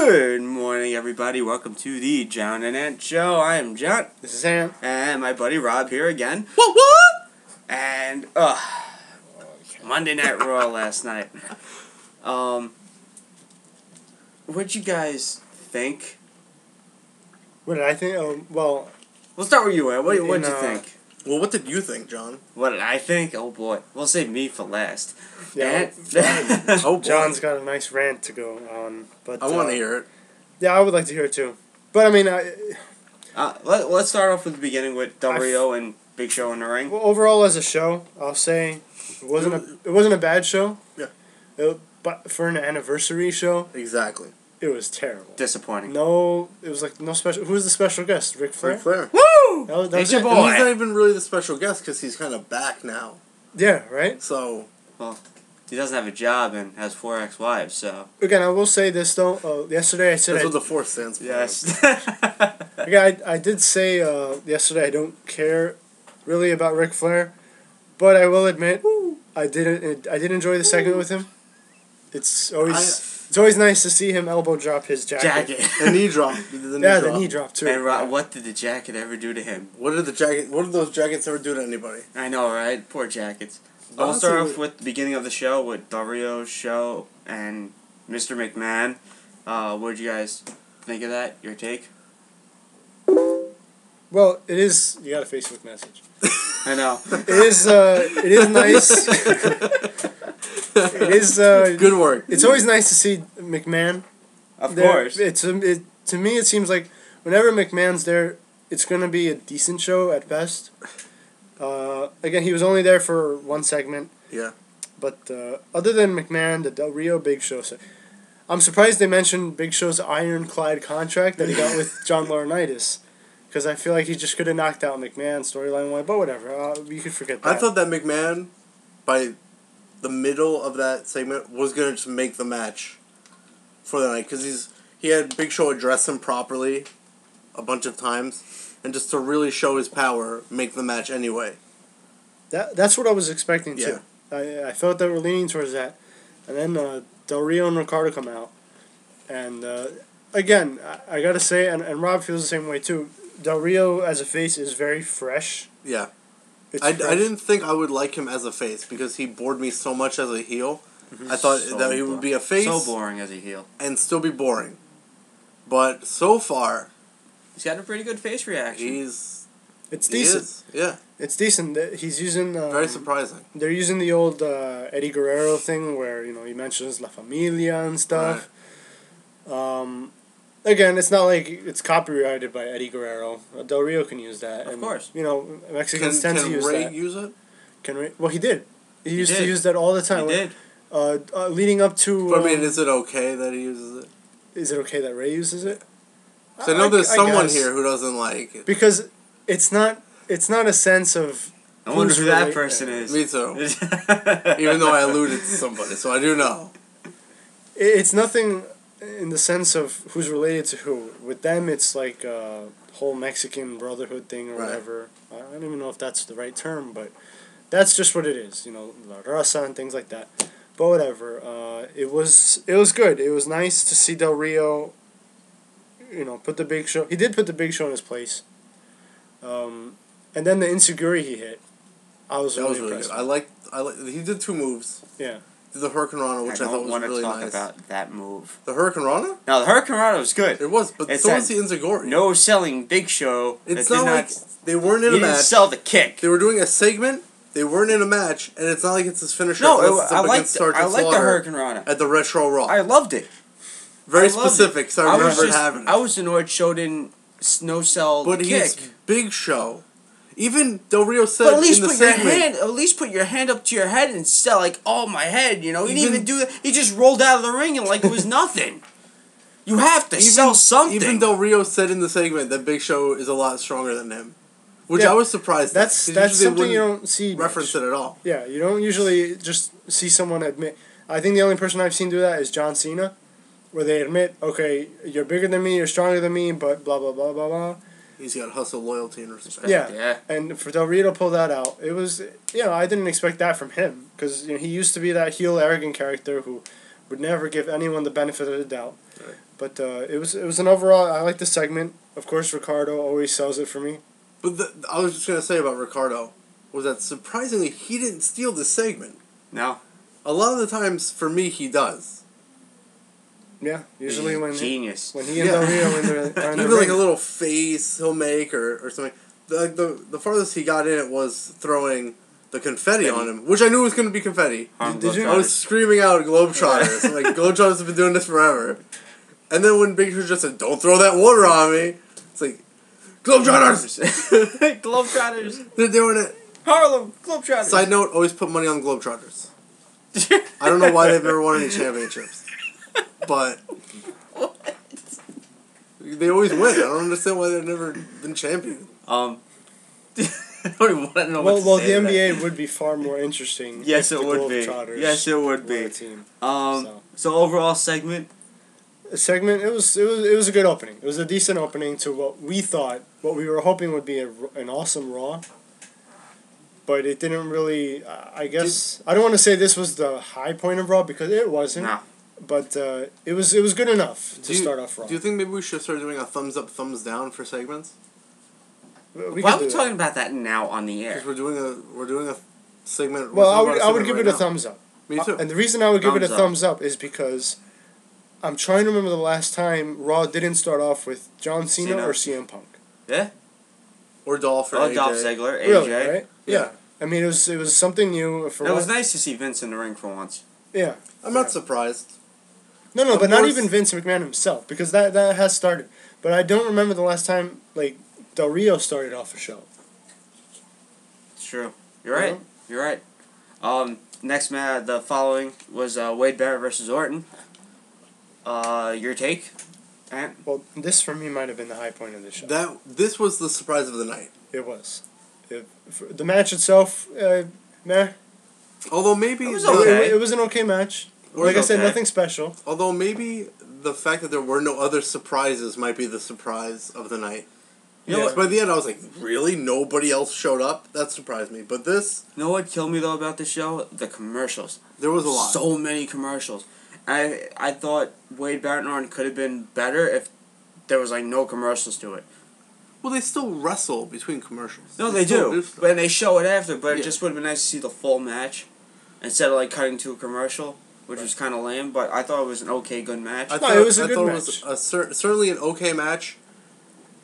Good morning, everybody. Welcome to the John and Ant Show. I am John. This is Ant. And my buddy Rob here again. What? What? And, Monday Night Raw last night. What'd you guys think? What did I think? Well... We'll start with you, Ant. What'd you think? Well, what did you think, John? What did I think? Oh, boy. We'll save me for last. Yeah. Oh, boy. John's got a nice rant to go on. But I want to hear it. Yeah, I would like to hear it, too. But, I mean... let's start off with the beginning with Del Rio and Big Show in the ring. Well, overall, as a show, I'll say it wasn't a bad show. Yeah. But for an anniversary show... Exactly. It was terrible. Disappointing. No, it was like no special... Who was the special guest? Ric Flair? Ric Flair. Woo! That It's your it. boy. And he's not even really the special guest because he's kind of back now. Yeah, right? So... Well, he doesn't have a job and has 4 ex-wives, so... Again, I will say this, though. Yesterday I said... That's what the 4 stands for. Yes. Again, I did say yesterday I don't care really about Ric Flair, but I will admit I did enjoy the segment with him. It's always nice to see him elbow drop his jacket. The knee drop. The knee drop too. And what did the jacket ever do to him? What did those jackets ever do to anybody? I know, right? Poor jackets. I'll start off with the beginning of the show with Del Rio's show and Mr. McMahon. What did you guys think of that? Your take? Well, it is. You got a Facebook message. I know. It is nice. It is good work. It's always nice to see McMahon. Of course. To me, it seems like whenever McMahon's there, it's gonna be a decent show at best. Again, he was only there for one segment. Yeah. But other than McMahon, the Del Rio Big Show, I'm surprised they mentioned Big Show's ironclad contract that he got with John Laurinaitis. Because I feel like he just could have knocked out McMahon storyline-wise, but whatever. You could forget that. I thought that McMahon, by the middle of that segment, was going to just make the match for the night. Because he had Big Show address him properly a bunch of times. And just to really show his power, make the match anyway. That's what I was expecting, too. I felt they were leaning towards that. And then Del Rio and Ricardo come out. And, again, I got to say, and Rob feels the same way, too, Del Rio as a face is very fresh. Yeah. I didn't think I would like him as a face because he bored me so much as a heel. I thought that he would be a face. So boring as a heel. And still be boring. But so far... He's got a pretty good face reaction. It's decent. Yeah. It's decent. He's using... very surprising. They're using the old Eddie Guerrero thing where, he mentions La Familia and stuff. Right. Again, it's not like it's copyrighted by Eddie Guerrero. Del Rio can use that. Of course. Mexicans tend to use that. Can Ray use it? Well, he did. He used to use that all the time. He did. Leading up to... But, is it okay that he uses it? Is it okay that Ray uses it? So I know there's someone here who doesn't like it. Because it's not a sense of... I wonder who that person is. Me too. Even though I alluded to somebody, so I do know. It's nothing... in the sense of who's related to who. With them, it's like a whole Mexican brotherhood thing or whatever. I don't even know if that's the right term, but that's just what it is. La raza and things like that. But whatever. It was good. It was nice to see Del Rio, put the Big Show. He did put the Big Show in his place. And then the insecurity he hit. I was really impressed. Good. I like. He did 2 moves. Yeah. The Hurricane Rana, which I thought was really nice. I don't want to talk about that move. The Hurricane Rana? No, the Hurricane Rana was good. It was, but so was the Inzaguri. No selling Big Show. It's not like they weren't in a match. He didn't sell the kick. They were doing a segment. They weren't in a match, and it's not like it's his finisher. No, I like the Hurricane Rana. At the Retro Raw. I loved it. Very specific, so I remember having it. I was annoyed Show didn't no-sell the kick. But he's Big Show. Even Del Rio said in the segment... At least put your hand up to your head and sell, my head, He didn't even do that. He just rolled out of the ring and it was nothing. You have to sell something. Even Del Rio said in the segment that Big Show is a lot stronger than him. Which I was surprised at. That's something you don't see reference it at all. Yeah, you don't usually just see someone admit... I think the only person I've seen do that is John Cena, where they admit, okay, you're bigger than me, you're stronger than me, but blah, blah, blah, blah, blah. He's got hustle, loyalty, and respect. Yeah. And for Del Rio to pull that out, it was, I didn't expect that from him. Because he used to be that heel, arrogant character who would never give anyone the benefit of the doubt. Right. But it was an overall. I like the segment. Of course, Ricardo always sells it for me. But I was just gonna say about Ricardo was that surprisingly he didn't steal this segment. No. A lot of the times for me he does. Yeah, usually when genius. When he and Del Rio in the even like a little face he'll make or something. The farthest he got in it was throwing the confetti on him, which I knew was going to be confetti. Did you? I was screaming out Globetrotters. I'm like, Globetrotters have been doing this forever. And then when Big Show just said, "Don't throw that water on me," it's like, Globetrotters! Globetrotters! They're doing it. Harlem! Globetrotters! Side note, always put money on the Globetrotters. I don't know why they've never won any championships. But what? They always win. I don't understand why they've never been champion. I don't even want to know what to well, say the to NBA that. would be far more interesting. Yes, if it the would be. Globetrotters Yes, it would were be. a team. So overall segment. It was a good opening. It was a decent opening to what we were hoping would be an awesome Raw. But it didn't really. I guess I don't want to say this was the high point of Raw because it wasn't. No. But it was good enough to start off Raw. Do you think maybe we should start doing a thumbs up, thumbs down for segments? Why are we talking about that now on the air? Because we're doing a segment. Well, I would give it a thumbs up. Me too. And the reason I would give it a Thumbs up. thumbs up is because I'm trying to remember the last time Raw didn't start off with John Cena or CM Punk. Yeah. Or Dolph or AJ. Dolph Ziggler, AJ. Really, right? Yeah. I mean, it was something new. It was nice to see Vince in the ring for once. Yeah. I'm not surprised. No, but not even Vince McMahon himself, because that has started. But I don't remember the last time, like, Del Rio started off a show. It's true. You're right. You're right. Next match, the following was Wade Barrett versus Orton. Your take, Ant? Well, this for me might have been the high point of the show. This was the surprise of the night. It was. The match itself, meh. Although maybe It was okay. It was an okay match. Like I said, nothing special. Although maybe the fact that there were no other surprises might be the surprise of the night. You know what? By the end, I was like, really? Nobody else showed up? That surprised me. But this... You know what killed me, though, about the show? The commercials. There was a lot. So many commercials. I thought Wade Barrett and Orton could have been better if there was, like, no commercials to it. Well, they still wrestle between commercials. No, they do. And they show it after, but it just would have been nice to see the full match instead of, like, cutting to a commercial, which was kind of lame. But I thought it was an okay, good match. It was a good match. It was certainly an okay match.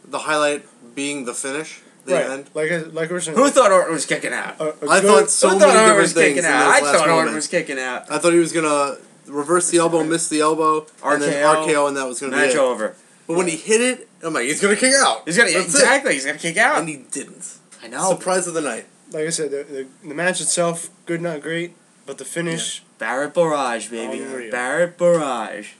The highlight being the finish, the end. Like we're saying. Who thought Orton was kicking out? I thought so many different things. I thought Orton was kicking out. I thought he was gonna reverse the elbow, miss the elbow, and then RKO, and that was gonna be it. Match over. But when he hit it, I'm like, he's gonna kick out. He's gonna He's gonna kick out, and he didn't. I know. Surprise of the night. Like I said, the match itself, good, not great, but the finish. Barrett Barrage, baby. Unreal. Barrett Barrage.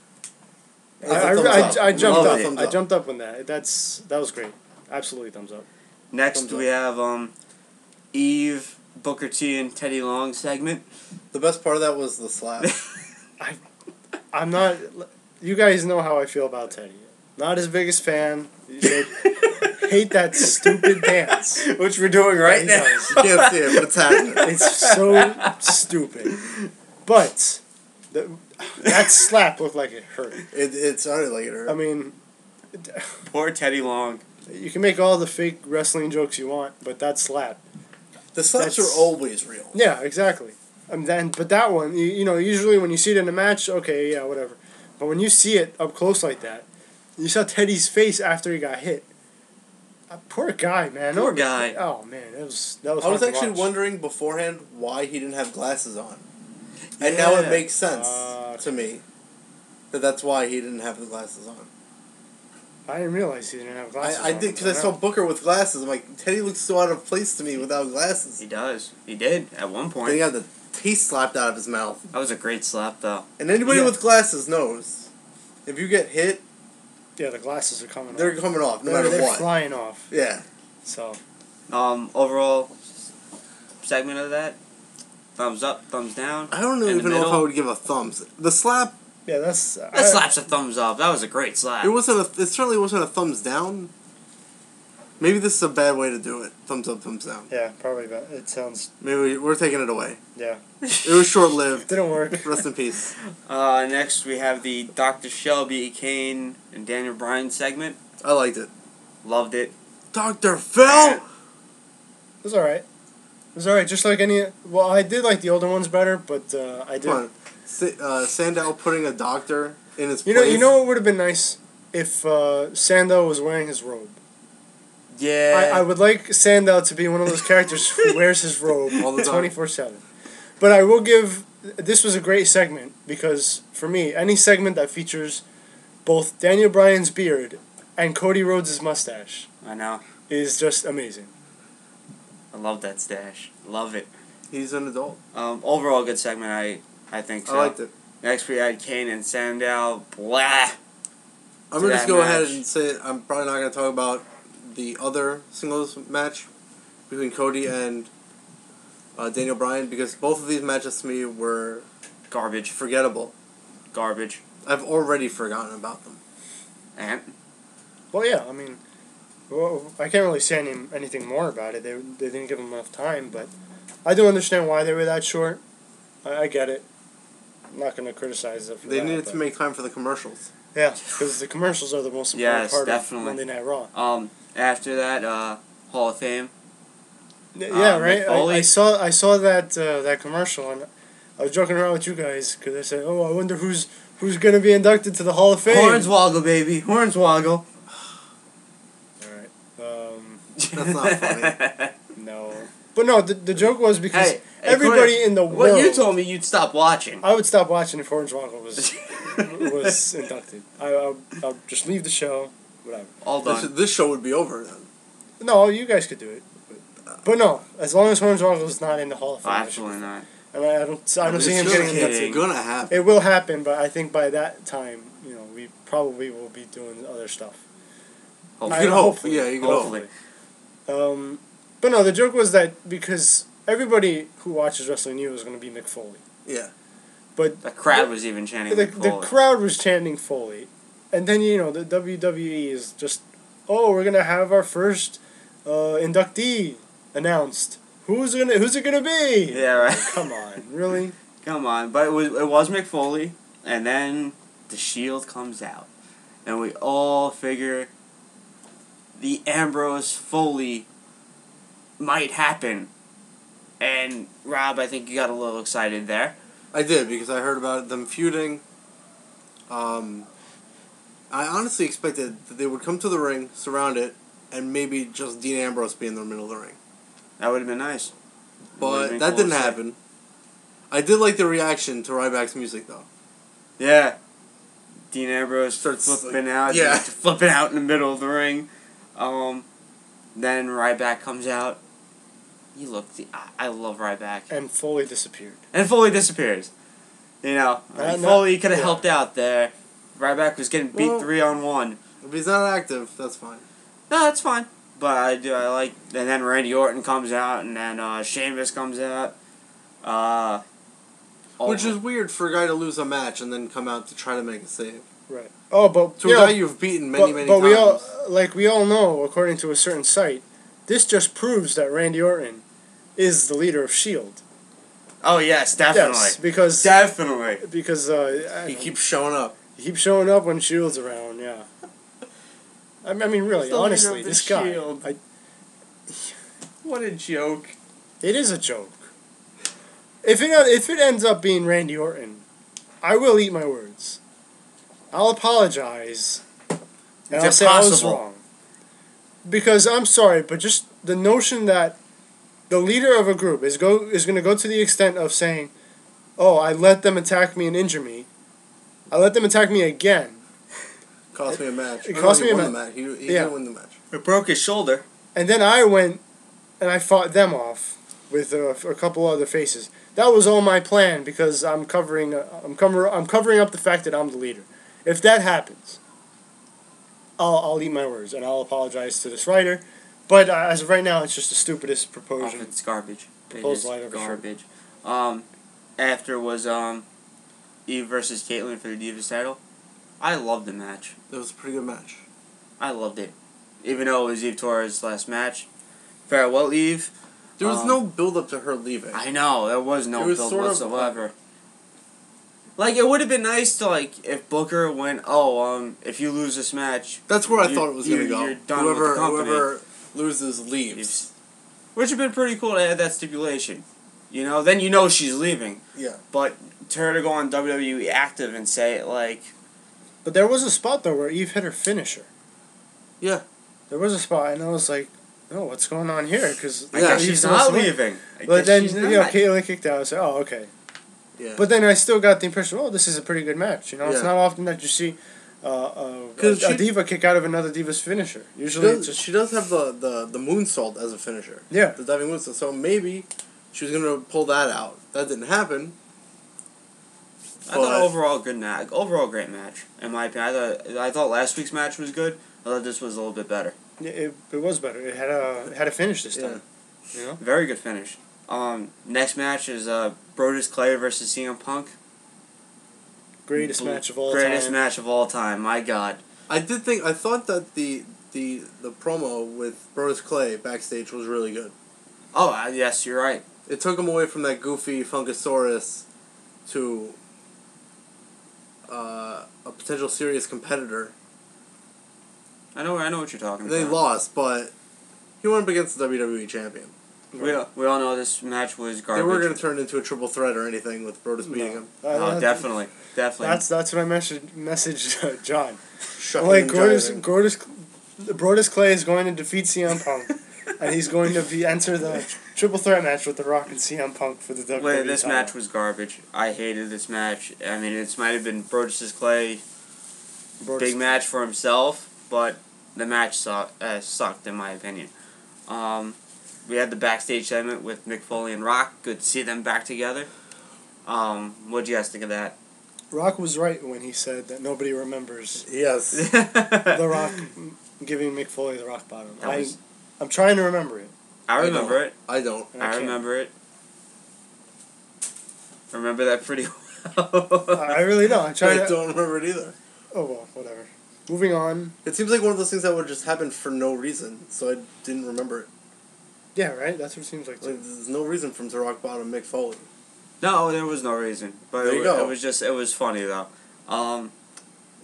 I jumped up. Thumbs I jumped up on that. That was great. Absolutely thumbs up. Next we have Eve, Booker T, and Teddy Long segment. The best part of that was the slap. I'm not. You guys know how I feel about Teddy. Not his biggest fan. Hate that stupid dance, which we're doing right now. You can't see it, but it's happening. It's so stupid. But that slap looked like it hurt. It sounded like it hurt. I mean, poor Teddy Long. You can make all the fake wrestling jokes you want, but that slap. The slaps are always real. Yeah, exactly. But that one, you know, usually when you see it in a match, okay, yeah, whatever. But when you see it up close like that, you saw Teddy's face after he got hit. Poor guy, man. Poor guy. Oh man, that was. I was actually wondering beforehand why he didn't have glasses on, and Yeah. now it makes sense to me that's why he didn't have the glasses on. I didn't realize he didn't have glasses. I did because I saw Booker with glasses. I'm like, Teddy looks so out of place to me without glasses. He does. He did at one point. Then he had the taste slapped out of his mouth. That was a great slap, though. And anybody with glasses knows, if you get hit, yeah, the glasses are coming off. They're coming off, no matter they're what. Flying off. Yeah. So. Overall segment of that, thumbs up, thumbs down. I don't even know if I would give a thumbs. The slap. Yeah, that slap's a thumbs up. That was a great slap. It certainly wasn't a thumbs down. Maybe this is a bad way to do it. Thumbs up, thumbs down. Yeah, probably. But it sounds. Maybe we're taking it away. Yeah. It was short-lived. Didn't work. Rest in peace. Next we have the Dr. Shelby, Kane, and Daniel Bryan segment. I liked it. Loved it. Dr. Phil! It was alright. It was alright, just like any... Well, I did like the older ones better, but I did... Come on. Sandow putting a doctor in his place. You know what would have been nice? If Sandow was wearing his robe. Yeah. I would like Sandow to be one of those characters who wears his robe all the time. 24/7. But I will give... This was a great segment, because, for me, any segment that features both Daniel Bryan's beard and Cody Rhodes' mustache... I know. ...is just amazing. I love that stash. Love it. He's an adult. Overall, good segment, I think so. I liked it. Next, we had Kane and Sandow. Blah. I'm going to just go ahead and say it. I'm probably not going to talk about the other singles match between Cody and Daniel Bryan, because both of these matches to me were garbage. Forgettable. Garbage. I've already forgotten about them. And? Well, yeah, I mean, well, I can't really say anything more about it. They didn't give them enough time, but I do understand why they were that short. I get it. I'm not going to criticize them for They that, needed to make time for the commercials. Yeah, because the commercials are the most important part definitely. of Monday Night Raw. After that, Hall of Fame. Yeah, right. I saw that commercial, and I was joking around with you guys because I said, "Oh, I wonder who's gonna be inducted to the Hall of Fame." Hornswoggle, baby, Hornswoggle. All right. That's not funny. No, but no. The joke was because hey, everybody in the world. Well, you told me you'd stop watching. I would stop watching if Hornswoggle was inducted. I'll just leave the show. Whatever. All done. This show would be over then. No, you guys could do it. But no, as long as Hornswoggle's not in the Hall of Fame. Absolutely not. And I don't see him getting inducted. It's gonna happen. It will happen, but I think by that time, we probably will be doing other stuff. Hopefully. You can hope. Yeah, you can Hopefully. hope. But no, the joke was that because everybody who watches wrestling knew it was going to be Mick Foley. Yeah. But the crowd was even chanting Mick Foley. The crowd was chanting Foley. And then, the WWE is just, we're going to have our first inductee announced. Who's it gonna be? Yeah, right. Come on, really? Come on, but it was Mick Foley, and then the Shield comes out, and we all figure the Ambrose Foley might happen. And Rob, I think you got a little excited there. I did, because I heard about them feuding. I honestly expected that they would come to the ring, surround it, and maybe just Dean Ambrose be in the middle of the ring. That would have been nice. But that didn't happen. I did like the reaction to Ryback's music, though. Yeah. Dean Ambrose starts flipping out. Yeah. Flipping out in the middle of the ring. Then Ryback comes out. I love Ryback. And Foley disappeared. disappears. Foley could have helped out there. Ryback was getting beat 3-on-1. If he's not active, that's fine. No, that's fine. But I like... And then Randy Orton comes out, and then Sheamus comes out. Which is weird for a guy to lose a match and then come out to try to make a save. Right. Oh, but... To a guy you've beaten many times. But we all know, according to a certain site, this just proves that Randy Orton is the leader of S.H.I.E.L.D. Oh, yes, definitely. Yes, because... Definitely. Because, he keeps showing up. He keeps showing up when S.H.I.E.L.D.'s around, yeah. I mean, really, honestly, this guy... What a joke. It is a joke. If it ends up being Randy Orton, I will eat my words. I'll apologize. And I'll say I was wrong. Because, I'm sorry, but just the notion that the leader of a group is going to go to the extent of saying, I let them attack me and injure me. I let them attack me again. Cost me a match. It cost me a match. He didn't win the match. It broke his shoulder. And then I went and I fought them off with a couple other faces. That was all my plan because I'm covering up the fact that I'm the leader. If that happens, I'll eat my words and I'll apologize to this writer. But as of right now, it's just the stupidest proposal. It's garbage. Proposal It is garbage. After was Eve versus Caitlyn for the Divas title. I loved the match. It was a pretty good match. I loved it. even though it was Eve Torres' last match. Farewell, Eve. There was no build up to her leaving. I know, there was no build sort of, whatsoever. Like, it would have been nice to, like, if Booker went, if you lose this match... That's where I thought it was going to go. You're done with the company. Whoever loses leaves. Which would have been pretty cool to add that stipulation. You know? Then you know she's leaving. Yeah. But to her to go on WWE Active and say it, like... But there was a spot, though, where Eve hit her finisher. Yeah. There was a spot, and I was like, oh, what's going on here? Because I guess she's not leaving. But then, Caitlyn kicked out. I said, oh, okay. Yeah. But then I still got the impression, oh, this is a pretty good match. You know, it's not often that you see a diva kick out of another diva's finisher. Usually, she does have the moonsault as a finisher. Yeah. The diving moonsault. So maybe she was gonna pull that out. That didn't happen. I thought overall great match. In my opinion, I thought last week's match was good. I thought this was a little bit better. Yeah, it was better. It had a finish this time. You know, very good finish. Next match is Brodus Clay versus CM Punk. Greatest match of all time. Greatest match of all time. My God. I thought that the promo with Brodus Clay backstage was really good. Oh, yes, you're right. It took him away from that goofy Funkasaurus to a potential serious competitor. I know what you're talking about. They lost, but he went up against the WWE champion. We all know this match was garbage. They weren't going to turn it into a triple threat or anything with Brodus beating him. No, definitely. That's what I messaged John. Like Brodus Clay is going to defeat CM Punk, and he's going to enter the triple threat match with The Rock and CM Punk for the WWE Wait, this title. match was garbage. I hated this match. I mean, it might have been Brodus Clay big match for himself, but the match sucked in my opinion. We had the backstage segment with Mick Foley and Rock. Good to see them back together. What'd you guys think of that? Rock was right when he said that nobody remembers. Yes. The Rock giving Mick Foley the rock bottom. I'm trying to remember it. I remember it. I don't. I remember it. I remember that pretty well. I really don't. I don't remember it either. Oh, well, whatever. Moving on. It seems like one of those things that would just happen for no reason, so I didn't remember it. Yeah, right? That's what it seems like, too. There's no reason for him to rock bottom Mick Foley. No, there was no reason. But it was funny, though.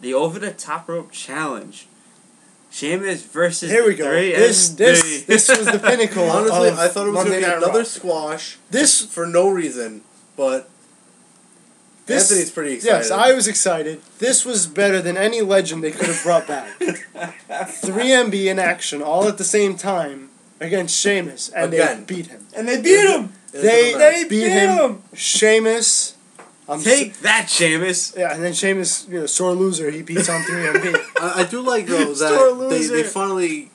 The over-the-top rope challenge. Sheamus versus Here we go. 3MB. This was the pinnacle. Honestly, I thought it was going to be another Raw. squash for no reason, but Anthony's pretty excited. Yes, I was excited. This was better than any legend they could have brought back. 3MB in action all at the same time against Sheamus, and they beat him. And they beat him! They beat him! Sheamus. Take that, Sheamus! Yeah, and then Sheamus, sore loser, he beats on 3MB. I do like, though, that they finally...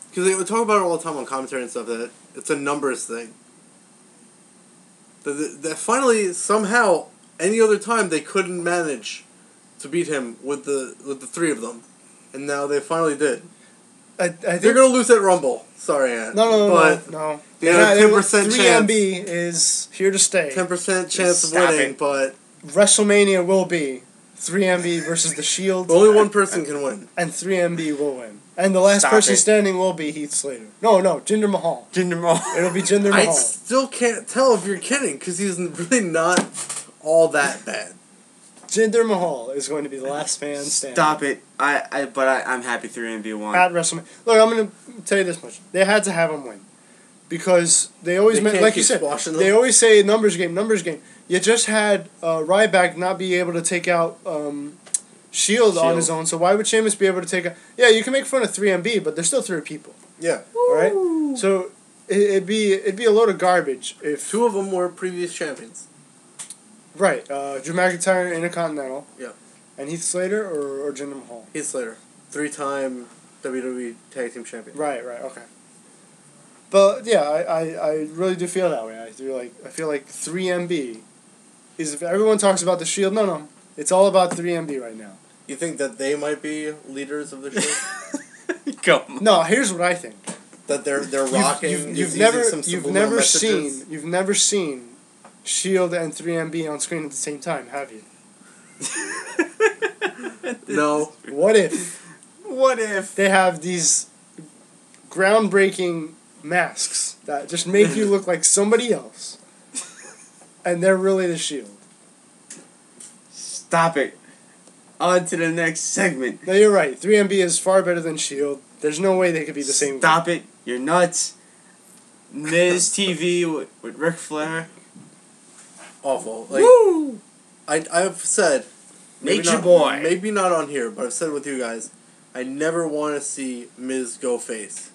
Because they would talk about it all the time on commentary and stuff, that it's a numbers thing. That finally, somehow, any other time, they couldn't manage to beat him with the three of them. And now they finally did. I think they're going to lose at Rumble. Sorry, Ant. No. They have a 10% 3MB chance. is here to stay. 10% chance of winning, but... WrestleMania will be 3MB versus The Shield. Only one person can win. And 3MB will win. And the last person standing will be Heath Slater. No, Jinder Mahal. It'll be Jinder Mahal. I still can't tell if you're kidding, because he's really not all that bad. Jinder Mahal is going to be the last man standing. Stop it. I'm happy 3MB won. At WrestleMania. Look, I'm going to tell you this much. They had to have him win. Because they always, like you said, they always say numbers game. You just had Ryback not be able to take out Shield on his own, so why would Sheamus be able to take out... Yeah, you can make fun of 3MB, but they're still 3 people. Yeah. Alright? So, it'd be a load of garbage if... 2 of them were previous champions. Right. Drew McIntyre, Intercontinental. Yeah. And Heath Slater or Jinder Mahal? Heath Slater. 3-time WWE Tag Team Champion. Right, okay. But yeah, I really do feel that way. I feel like 3MB is, if everyone talks about the Shield, no. It's all about 3MB right now. You think that they might be leaders of the Shield? Come on. No, here's what I think. That they're rocking. You've never seen Shield and 3MB on screen at the same time, have you? No. What if What if they have these groundbreaking masks that just make you look like somebody else, and they're really the Shield? Stop it. On to the next segment. No, you're right. 3MB is far better than Shield. There's no way they could be the same. Stop it. You're nuts. Miz TV with Ric Flair. Awful. Like, Woo! I've said, Nature Boy. maybe not on here, but I've said with you guys, I never want to see Miz go face.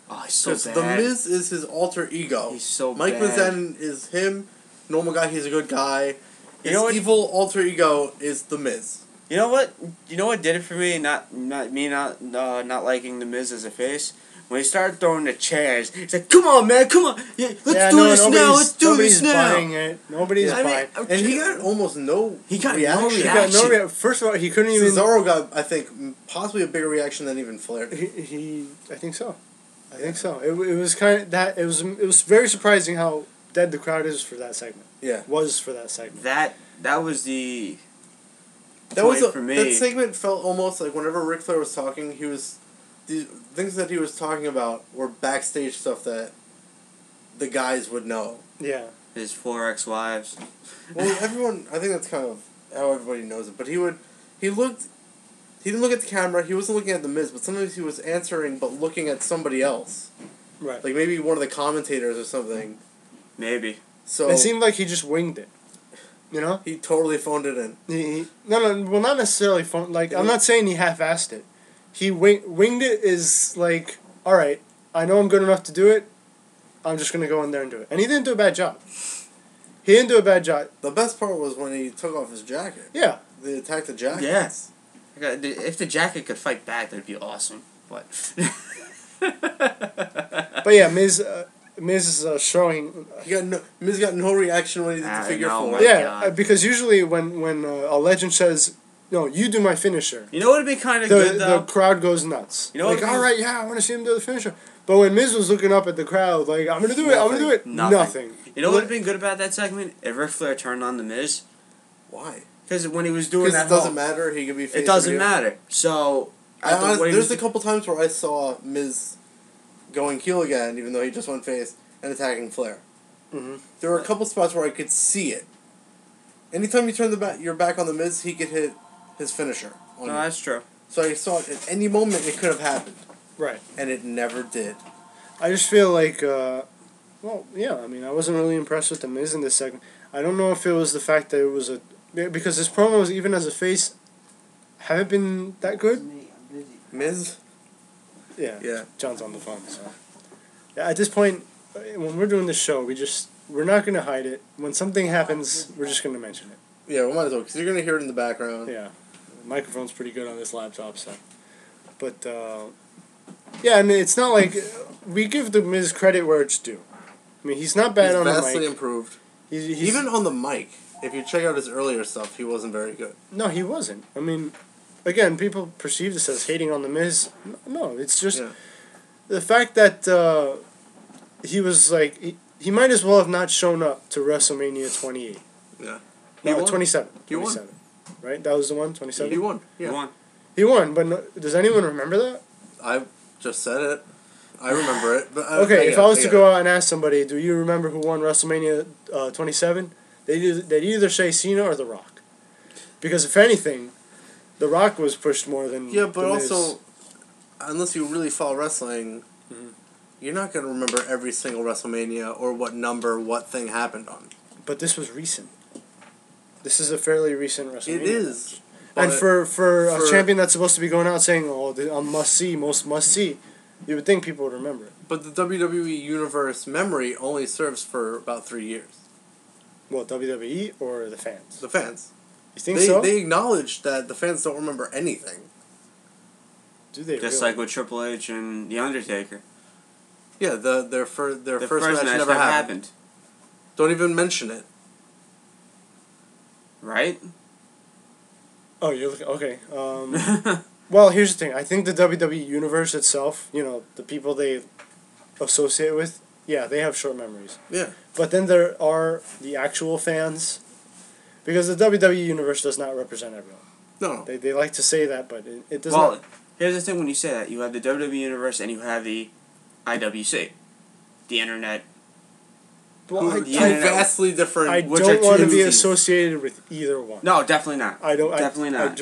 Oh, he's so Because bad. the Miz is his alter ego. He's so Mike bad. Mizanin is him. Normal guy. He's a good guy. His You know what? evil alter ego is the Miz. You know what? You know what did it for me? Not liking the Miz as a face. When he started throwing the chairs, he's like, "Come on, man, come on, let's do this now. Let's do this now." Nobody's buying it. Nobody's buying. And he got almost no. He got reaction. He got no reaction. First of all, he couldn't even. Cesaro got, I think, possibly a bigger reaction than even Flair. I think so. I think so. It was kind of that. It was very surprising how dead the crowd is for that segment. Yeah. Was for that segment. That was the. That was for me. That segment felt almost like whenever Ric Flair was talking, the things that he was talking about were backstage stuff that the guys would know. Yeah. His 4 ex-wives. Well, everyone, I think that's kind of how everybody knows it. But he didn't look at the camera. He wasn't looking at the Miz, but sometimes he was answering, but looking at somebody else. Right. Like maybe one of the commentators or something. Maybe. So it seemed like he just winged it. You know. He totally phoned it in. Well, not necessarily phoned. Like, I'm not saying he half-assed it. He winged it is like, all right, I know I'm good enough to do it. I'm just gonna go in there and do it. And he didn't do a bad job. He didn't do a bad job. The best part was when he took off his jacket. Yeah. They attacked the jacket. Yes. If the jacket could fight back, that'd be awesome. But. But yeah, Miz is showing. Miz got no reaction when he did the figure four. Yeah, because usually when a legend says, "No, you do my finisher," You know what would be kind of good though? The crowd goes nuts. You know like, what? all right, yeah, I want to see him do the finisher. But when Miz was looking up at the crowd, like, I'm gonna do it, I'm gonna do it. Nothing. You know what would have been good about that segment? If Ric Flair turned on the Miz. Why? Because when he was doing that, it doesn't matter. He could be. It doesn't matter. So. There's a couple times where I saw Miz going heel again, even though he just went face, and attacking Flair. Mm-hmm. There were a couple spots where I could see it. Anytime you turn your back on the Miz, he could hit his finisher. No, that's true. So I saw it at any moment it could have happened. Right. And it never did. I just feel like, well, yeah, I mean, I wasn't really impressed with the Miz in this segment. I don't know if it was the fact that it was because his promos, even as a face, haven't been that good. Miz? Yeah. Yeah. John's on the phone, so. Yeah, at this point, when we're doing this show, we're not going to hide it. When something happens, we're just going to mention it. Yeah, we might as well, because you're going to hear it in the background. Yeah. The microphone's pretty good on this laptop, so. But, yeah, and it's not like we give the Miz credit where it's due. I mean, he's not bad on the mic. He's vastly improved. He's even on the mic, if you check out his earlier stuff, he wasn't very good. No, he wasn't. I mean, again, people perceive this as hating on the Miz. No, it's just the fact that he was like he might as well have not shown up to WrestleMania 28. Yeah. No, 27. He 27. Won. Right? That was the one? 27? He won. Yeah. He won. He won, but no, does anyone remember that? I just said it. I remember it. But okay, if I was to go out and ask somebody, do you remember who won WrestleMania 27? They'd either say Cena or The Rock. Because if anything, The Rock was pushed more than yeah, but The Miz. also, unless you really follow wrestling, you're not going to remember every single WrestleMania or what number, what thing happened on. But this was recent. This is a fairly recent WrestleMania. It is. And for a champion that's supposed to be going out saying, "Oh, a must-see, most must-see," you would think people would remember it. But the WWE Universe memory only serves for about 3 years. Well, WWE or the fans? The fans. You think so? They acknowledge that the fans don't remember anything. Do they Just really? like with Triple H and The Undertaker. Yeah, their first match match never happened. Don't even mention it. Right? Oh, you're looking... Okay. Well, here's the thing. I think the WWE Universe itself, the people they associate with, yeah, they have short memories. Yeah. But then there are the actual fans, because the WWE Universe does not represent everyone. No. They like to say that, but it does not. here's the thing when you say that. You have the WWE Universe and you have the IWC. The Internet. Well, Two vastly different. I don't want to be associated with either one. No, definitely not. Definitely not.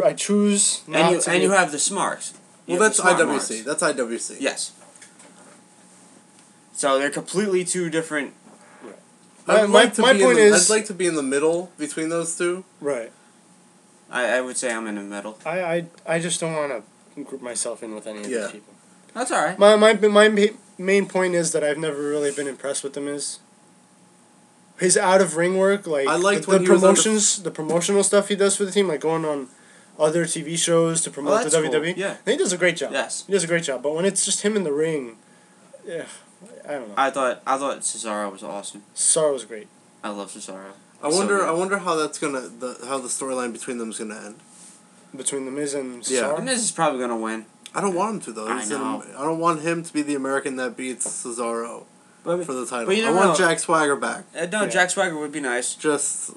I choose not to. And you have the Smarks. Well, that's IWC. That's IWC. Yes. So they're completely two different. Right. My point is, I'd like to be in the middle between those two. Right. I would say I'm in the middle. I just don't want to group myself in with any of these people. That's all right. My main point is that I've never really been impressed with him is his out of ring work, like I liked the promotions, the promotional stuff he does for the team, like going on other TV shows to promote the WWE. Cool. Yeah, and he does a great job. Yes, he does a great job. But when it's just him in the ring, yeah, I don't know. I thought Cesaro was awesome. Cesaro was great. I love Cesaro. I wonder how that's how the storyline between them is gonna end. Between the Miz and Cesaro? Yeah, the Miz is probably gonna win. I don't want him to though. I know. I don't want him to be the American that beats Cesaro for the title. But I want Jack Swagger back. Jack Swagger would be nice. Just.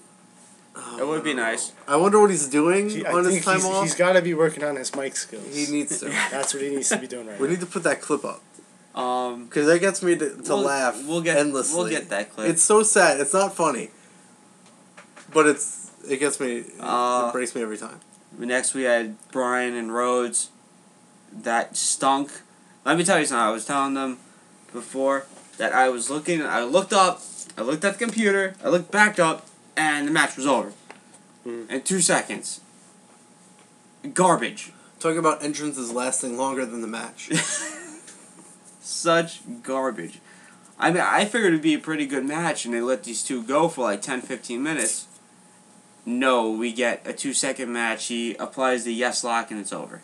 It would be nice. I wonder what he's doing on his time off. He's got to be working on his mic skills. He needs to. That's what he needs to be doing right now. We need to put that clip up. Because that gets me to laugh endlessly. We'll get that clip. It's so sad. It's not funny. But it gets me. It breaks me every time. Next we had Bryan and Rhodes. That stunk. Let me tell you something. I was telling them before that I looked up, I looked at the computer, I looked back up, and the match was over. In 2 seconds. Garbage. Talking about entrances lasting longer than the match. Such garbage. I mean, I figured it'd be a pretty good match, and they let these two go for like 10-15 minutes. No, we get a 2-second match. He applies the yes lock, and it's over.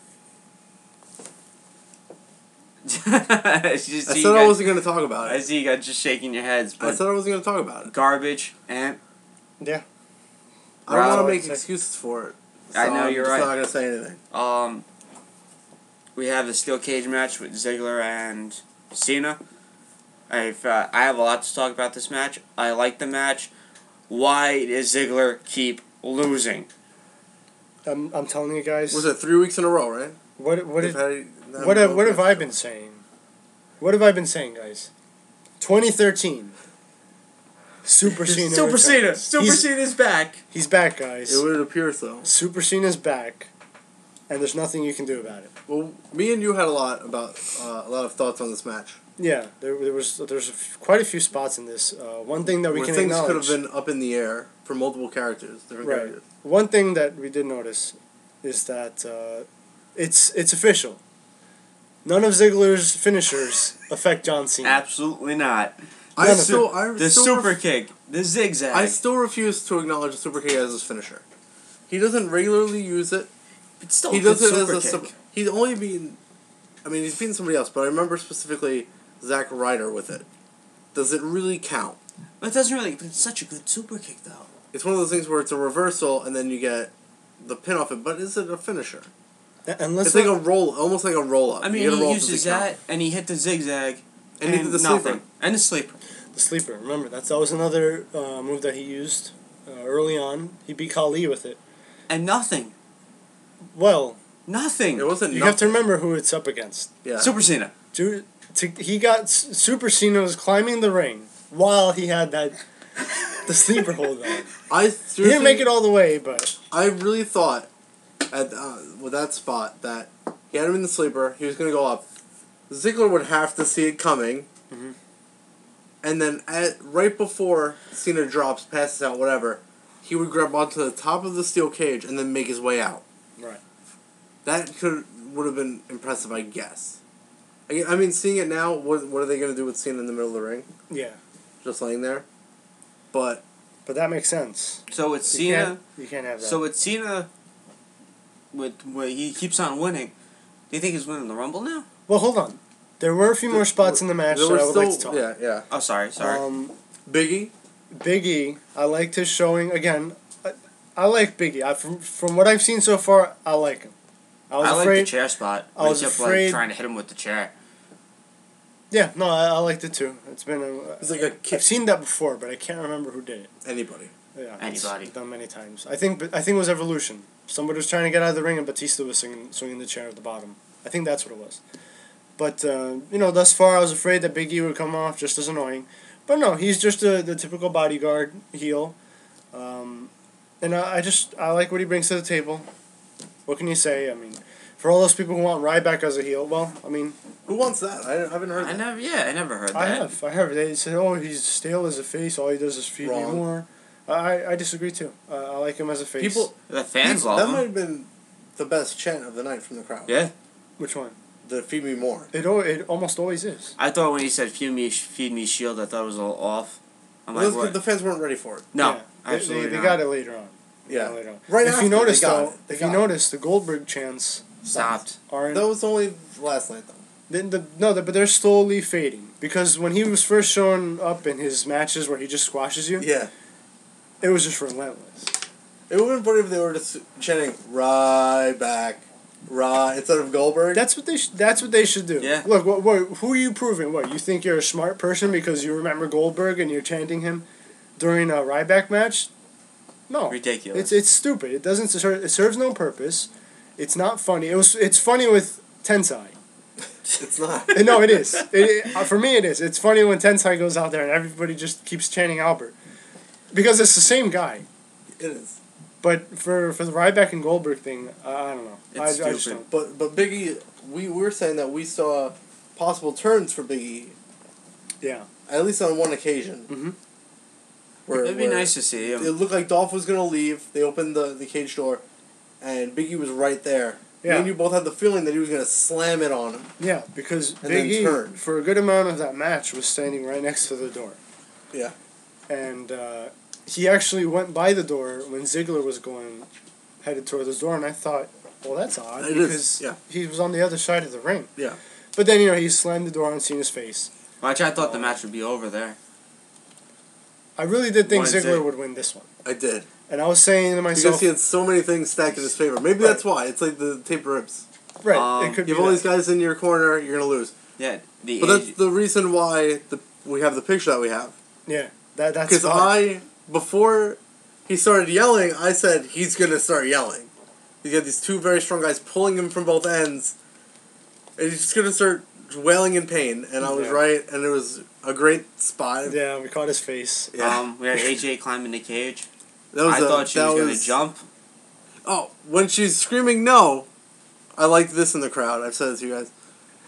I said I wasn't going to talk about it. I see you guys just shaking your heads. But I said I wasn't going to talk about it. Garbage, and... Yeah. I don't want to make excuses for it. So I know, you're right. I'm not going to say anything. We have the steel cage match with Ziggler and Cena. I have a lot to talk about this match. I like the match. Why does Ziggler keep losing? I'm telling you guys. Was it 3 weeks in a row, right? What have I been saying? What have I been saying, guys? 2013. Super Cena. Super Cena's back. He's back, guys. It would appear so. Super Cena's back, and there's nothing you can do about it. Well, me and you had a lot of thoughts on this match. Yeah, there's quite a few spots in this. One thing that we can things acknowledge, could have been up in the air for multiple characters, different characters. One thing that we did notice is that it's official. None of Ziggler's finishers affect John Cena. Absolutely not. The super kick, the zigzag. I still refuse to acknowledge the super kick as his finisher. He doesn't regularly use it. It's still he does it as a. He's only been. I mean, he's beaten somebody else, but I remember specifically Zack Ryder with it. Does it really count? But it doesn't really. But it's such a good super kick, though. It's one of those things where it's a reversal and then you get the pin off it. But is it a finisher? It's like a roll, almost like a roll up. I mean, he uses that and he hit the zigzag. And he did the sleeper. And the sleeper. The sleeper. Remember, that was another move that he used early on. He beat Khali with it. And nothing. Well. Nothing. It wasn't. You have to remember who it's up against. Yeah. Super Cena. He got Super Cena was climbing the ring while he had the sleeper hold on. He didn't make it all the way, but I really thought with that spot that he had him in the sleeper. He was going to go up. Ziggler would have to see it coming. Mm-hmm. And then right before Cena drops, passes out, whatever, he would grab onto the top of the steel cage and then make his way out. Right. That would have been impressive, I guess. I mean, seeing it now, what are they going to do with Cena in the middle of the ring? Yeah. Just laying there? But that makes sense. So it's Cena. You can't have that. So it's Cena. Where he keeps on winning. Do you think he's winning the Rumble now? Well, hold on. There were a few more spots in the match that I would like to talk. Yeah. Oh, sorry. Big E, I liked his showing. Again, I like Big E. From what I've seen so far, I like him. I like the chair spot. I was afraid trying to hit him with the chair. Yeah, no, I liked it too. It's been it's like a kick. I've seen that before, but I can't remember who did it. Anybody. Yeah, anybody. It's done many times. I think it was Evolution. Somebody was trying to get out of the ring, and Batista was swinging the chair at the bottom. I think that's what it was. But thus far I was afraid that Big E would come off just as annoying, but no, he's just the typical bodyguard heel, and I like what he brings to the table. What can you say? I mean, for all those people who want Ryback as a heel, well, I mean, who wants that? I haven't heard. I never heard that. I have. They said, oh, he's stale as a face. All he does is feed me more. I disagree too. I like him as a face. The fans love that him. might have been the best chant of the night from the crowd. Yeah. Which one? The feed me more. It almost always is. I thought when he said feed me Shield, I thought it was a little off. I'm Well, like, what? the fans weren't ready for it. No, Yeah. absolutely They not. got it later on. Yeah. Later on. Right if after you notice they got though, it. They if you got notice, the Goldberg chants Stopped. aren't. That was only last night though. But they're slowly fading because when he was first showing up in his matches where he just squashes you, Yeah. it was just relentless. It would have been funny if they were just chanting Ryback, instead of Goldberg. That's what they should do. Yeah. Look, who are you proving? What, you think you're a smart person because you remember Goldberg and you're chanting him during a Ryback match? No. Ridiculous. It's stupid. It doesn't it serves no purpose. It's not funny. It's funny with Tensai. It's not. No, it is. For me, it is. It's funny when Tensai goes out there and everybody just keeps chanting Albert, because it's the same guy. It is. But for the Ryback and Goldberg thing, I don't know. It's I stupid. just don't. But Big E, we were saying that we saw possible turns for Big E. Yeah. At least on one occasion. Mm-hmm. It'd be nice to see him. It looked like Dolph was gonna leave. They opened the cage door, and Big E was right there. Yeah. Me and you both had the feeling that he was gonna slam it on him. Yeah, because And Big then E, turn. for a good amount of that match, was standing right next to the door. Yeah. And he actually went by the door when Ziggler was headed toward the door, and I thought, well, that's odd, It because is, yeah. he was on the other side of the ring. Yeah. But then, he slammed the door on Cena's face. I thought the match would be over there. I really did think Why is Ziggler it? would win this one. I did. And I was saying to myself... Because he had so many things stacked in his favor. Maybe Right. that's why. It's like the tape ribs. Right, it could be You have all these that. guys in your corner, you're gonna lose. Yeah. But that's the reason why we have the picture that we have. Yeah, that's Because fine. before he started yelling, I said he's gonna start yelling. He's got these two very strong guys pulling him from both ends, and he's just gonna start wailing in pain. And I was Yeah. right, and it was a great spot. Yeah, we caught his face. Yeah. We had AJ climbing the cage. That was I thought she was gonna jump. Oh, when she's screaming no, I liked this in the crowd. I've said it to you guys.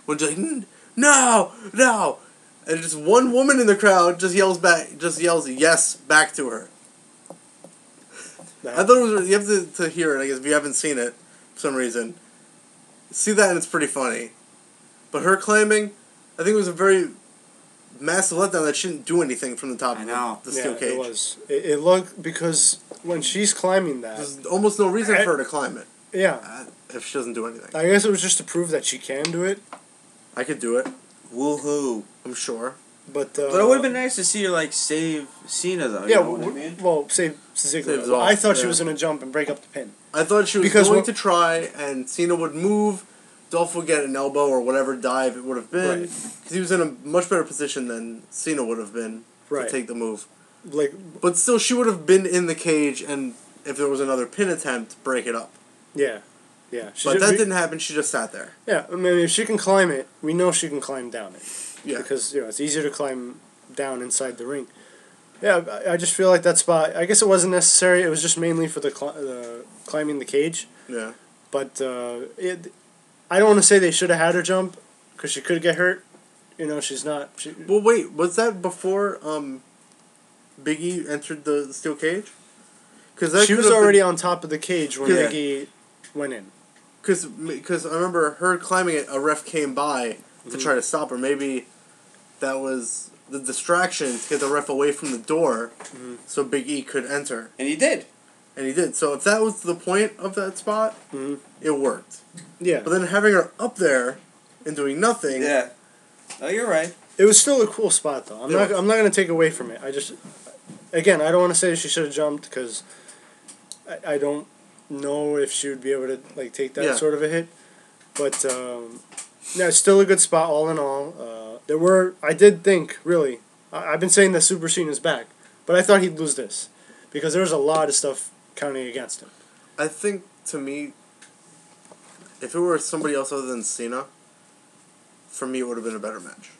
When she's like, no, no, and just one woman in the crowd just yells yes back to her. I thought it was. You have to hear it. I guess if you haven't seen it, for some reason, see that and it's pretty funny. But her claiming, I think it was a very massive letdown that she didn't do anything from the top I of know. the steel cage. It was. It looked, because when she's climbing that... There's almost no reason for her to climb it. Yeah. If she doesn't do anything. I guess it was just to prove that she can do it. I could do it. Woohoo. I'm sure. But But it would have been nice to see her, save Cena, though. Yeah, You know what I mean? well, save Ziggler. Saves Well, I off, thought she yeah. was going to jump and break up the pin. I thought she was Because going what- to try, and Cena would move. Dolph would get an elbow or whatever dive it would have been. Right. Because he was in a much better position than Cena would have been Right. to take the move. Like, But still, she would have been in the cage, and if there was another pin attempt, break it up. yeah. Yeah. But that didn't happen. She just sat there. Yeah, I mean, if she can climb it, we know she can climb down it. Yeah. Because, it's easier to climb down inside the ring. Yeah, I just feel like that spot, I guess it wasn't necessary. It was just mainly for the climbing the cage. Yeah. But I don't want to say they should have had her jump, because she could get hurt. She's not... Well, wait. Was that before Big E entered the steel cage? Because she was already on top of the cage when Yeah. Big E went in. Because I remember her climbing it, a ref came by to try to stop her. Maybe that was the distraction to get the ref away from the door so Big E could enter. And he did. And he did. So if that was the point of that spot, it worked. Yeah. But then having her up there and doing nothing... Yeah. Oh, you're right. It was still a cool spot, though. I'm It not was. going to take away from it. I just... Again, I don't want to say she should have jumped, because I don't know if she would be able to take that sort of a hit. But it's still a good spot all in all. I did think, really, I've been saying that Super Cena's back, but I thought he'd lose this. because there was a lot of stuff counting against him. I think, to me, if it were somebody else other than Cena, for me it would have been a better match.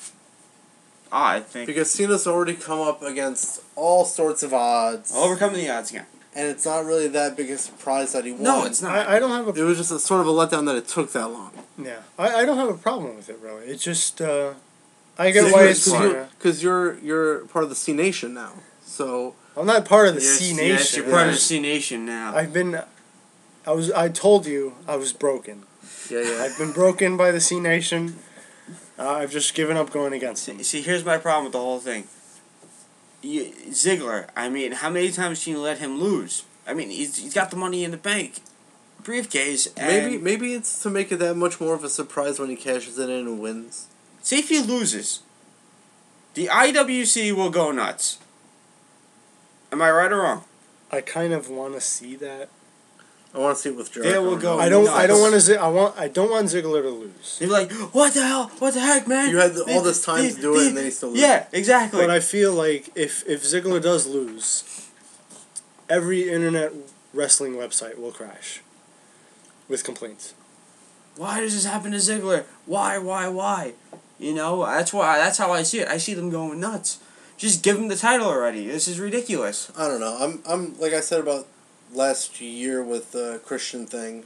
I think Because Cena's already come up against all sorts of odds. overcoming the odds again. And it's not really that big a surprise that he won. No, it's not. I don't have a It was just a sort of a letdown that it took that long. yeah. I don't have a problem with it really. It's just I get why it's Because you're part of the C Nation now. So I'm not part of the Yes, C yes, Nation. you're part of the C Nation now. I told you I was broken. yeah. I've been broken by the C Nation. I've just given up going against them. See, here's my problem with the whole thing. Ziggler, I mean, how many times can you let him lose? I mean, he's got the money in the bank. Briefcase, and Maybe it's to make it that much more of a surprise when he cashes it in and wins. see if he loses. The IWC will go nuts. Am I right or wrong? I kind of want to see that. I want to see it with Jericho. They will go. I don't want nuts. to. I don't want Ziggler to lose. They're like, what the hell? What the heck, man? You had all this time to do it, and then he still loses. Yeah, exactly. But I feel like if Ziggler does lose, every internet wrestling website will crash with complaints. Why does this happen to Ziggler? Why? You know, that's how I see it. I see them going nuts. Just give him the title already. This is ridiculous. I don't know. I'm like I said about last year with the Christian thing,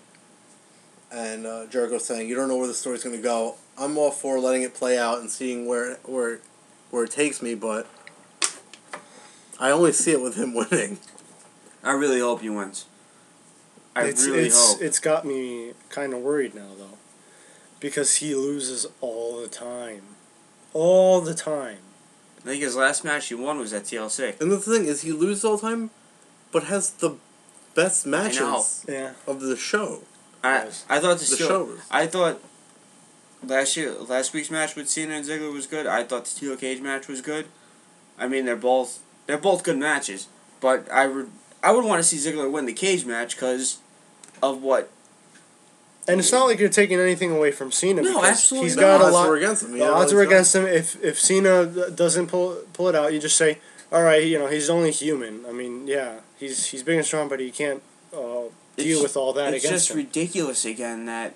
and Jericho saying you don't know where the story's going to go. I'm all for letting it play out and seeing where it takes me, but I only see it with him winning. I really hope he wins. I really hope. It's got me kind of worried now though, because he loses all the time. All the time. I think his last match he won was at TLC. And the thing is, he loses all the time, but has the best matches Yeah. of the show. I thought The show. I thought last week's match with Cena and Ziggler was good. I thought the steel cage match was good. I mean, they're both good matches, but I would want to see Ziggler win the cage match because of what. And it's not like you're taking anything away from Cena. No, because absolutely he's not. got a Odds lot. were against him. The odds are against him. If Cena doesn't pull it out, you just say, all right, you know, he's only human. I mean, yeah, he's big and strong, but he can't deal with all that It's against just him. ridiculous again that,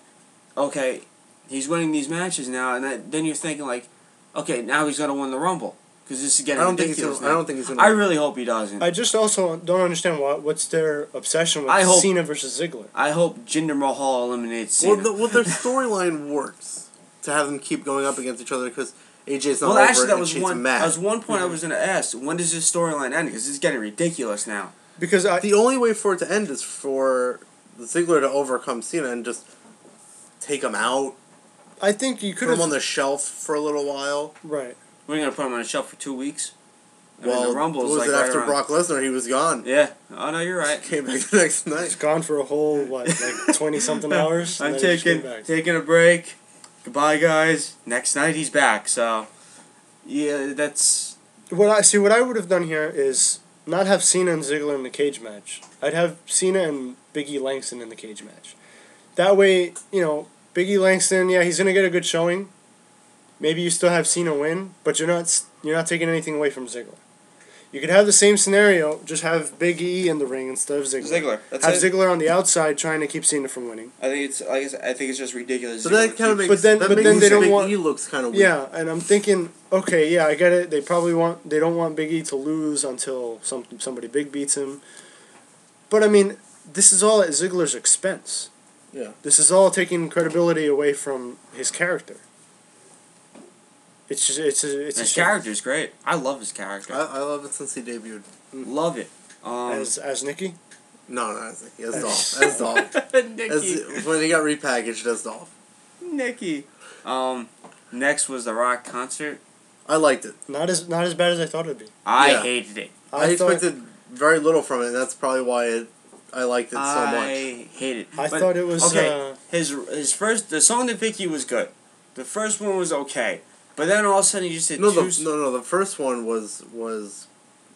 okay, he's winning these matches now, and then you're thinking like, okay, now he's gonna win the Rumble because this is getting ridiculous. I don't think he's gonna. I really hope he doesn't. I just also don't understand what's their obsession with Cena versus Ziggler. I hope Jinder Mahal eliminates Cena. Well, their storyline works to have them keep going up against each other because AJ's not well, over actually, it that and was Shane's one. mad. That was one point I was gonna ask. When does this storyline end? Because it's getting ridiculous now. Because The only way for it to end is for Ziggler to overcome Cena and just take him out, I think you could put him have on the shelf for a little while. right. We're gonna put him on a shelf for 2 weeks. Well, the Rumble's was like it right after around. Brock Lesnar? He was gone. Yeah. Oh no, you're right. Came back the next He's night. gone for a whole 20-something hours. I'm and then he just came back. taking a break. Goodbye, guys. Next night he's back. So, yeah, that's. What I would have done here is not have Cena and Ziggler in the cage match. I'd have Cena and Big E Langston in the cage match. That way, you know, Big E Langston, yeah, he's gonna get a good showing. Maybe you still have Cena win, but you're not taking anything away from Ziggler. You could have the same scenario, just have Big E in the ring instead of Ziggler. That's have it. Ziggler on the outside trying to keep Cena from winning. I think it's. Like I said, I think it's just ridiculous. So that kind of makes. But then they don't Big want- E looks kind of weak. Yeah, and I'm thinking, okay, yeah, I get it. They don't want Big E to lose until somebody big beats him. But I mean, this is all at Ziggler's expense. Yeah. This is all taking credibility away from his character. It's just it's His character's great. I love his character. I love it since he debuted. Love it. as Nikki. No, as Dolph. As Dolph. Nikki. When he got repackaged as Dolph. Nikki. Next was the Rock concert. I liked it. Not as bad as I thought it'd be. I Yeah. hated it. I thought- expected very little from it, and that's probably why I liked it so much. I hate it. I But, thought it was okay. His first the song that Vicky was good. The first one was okay, but then all of a sudden he just did No, two. the first one was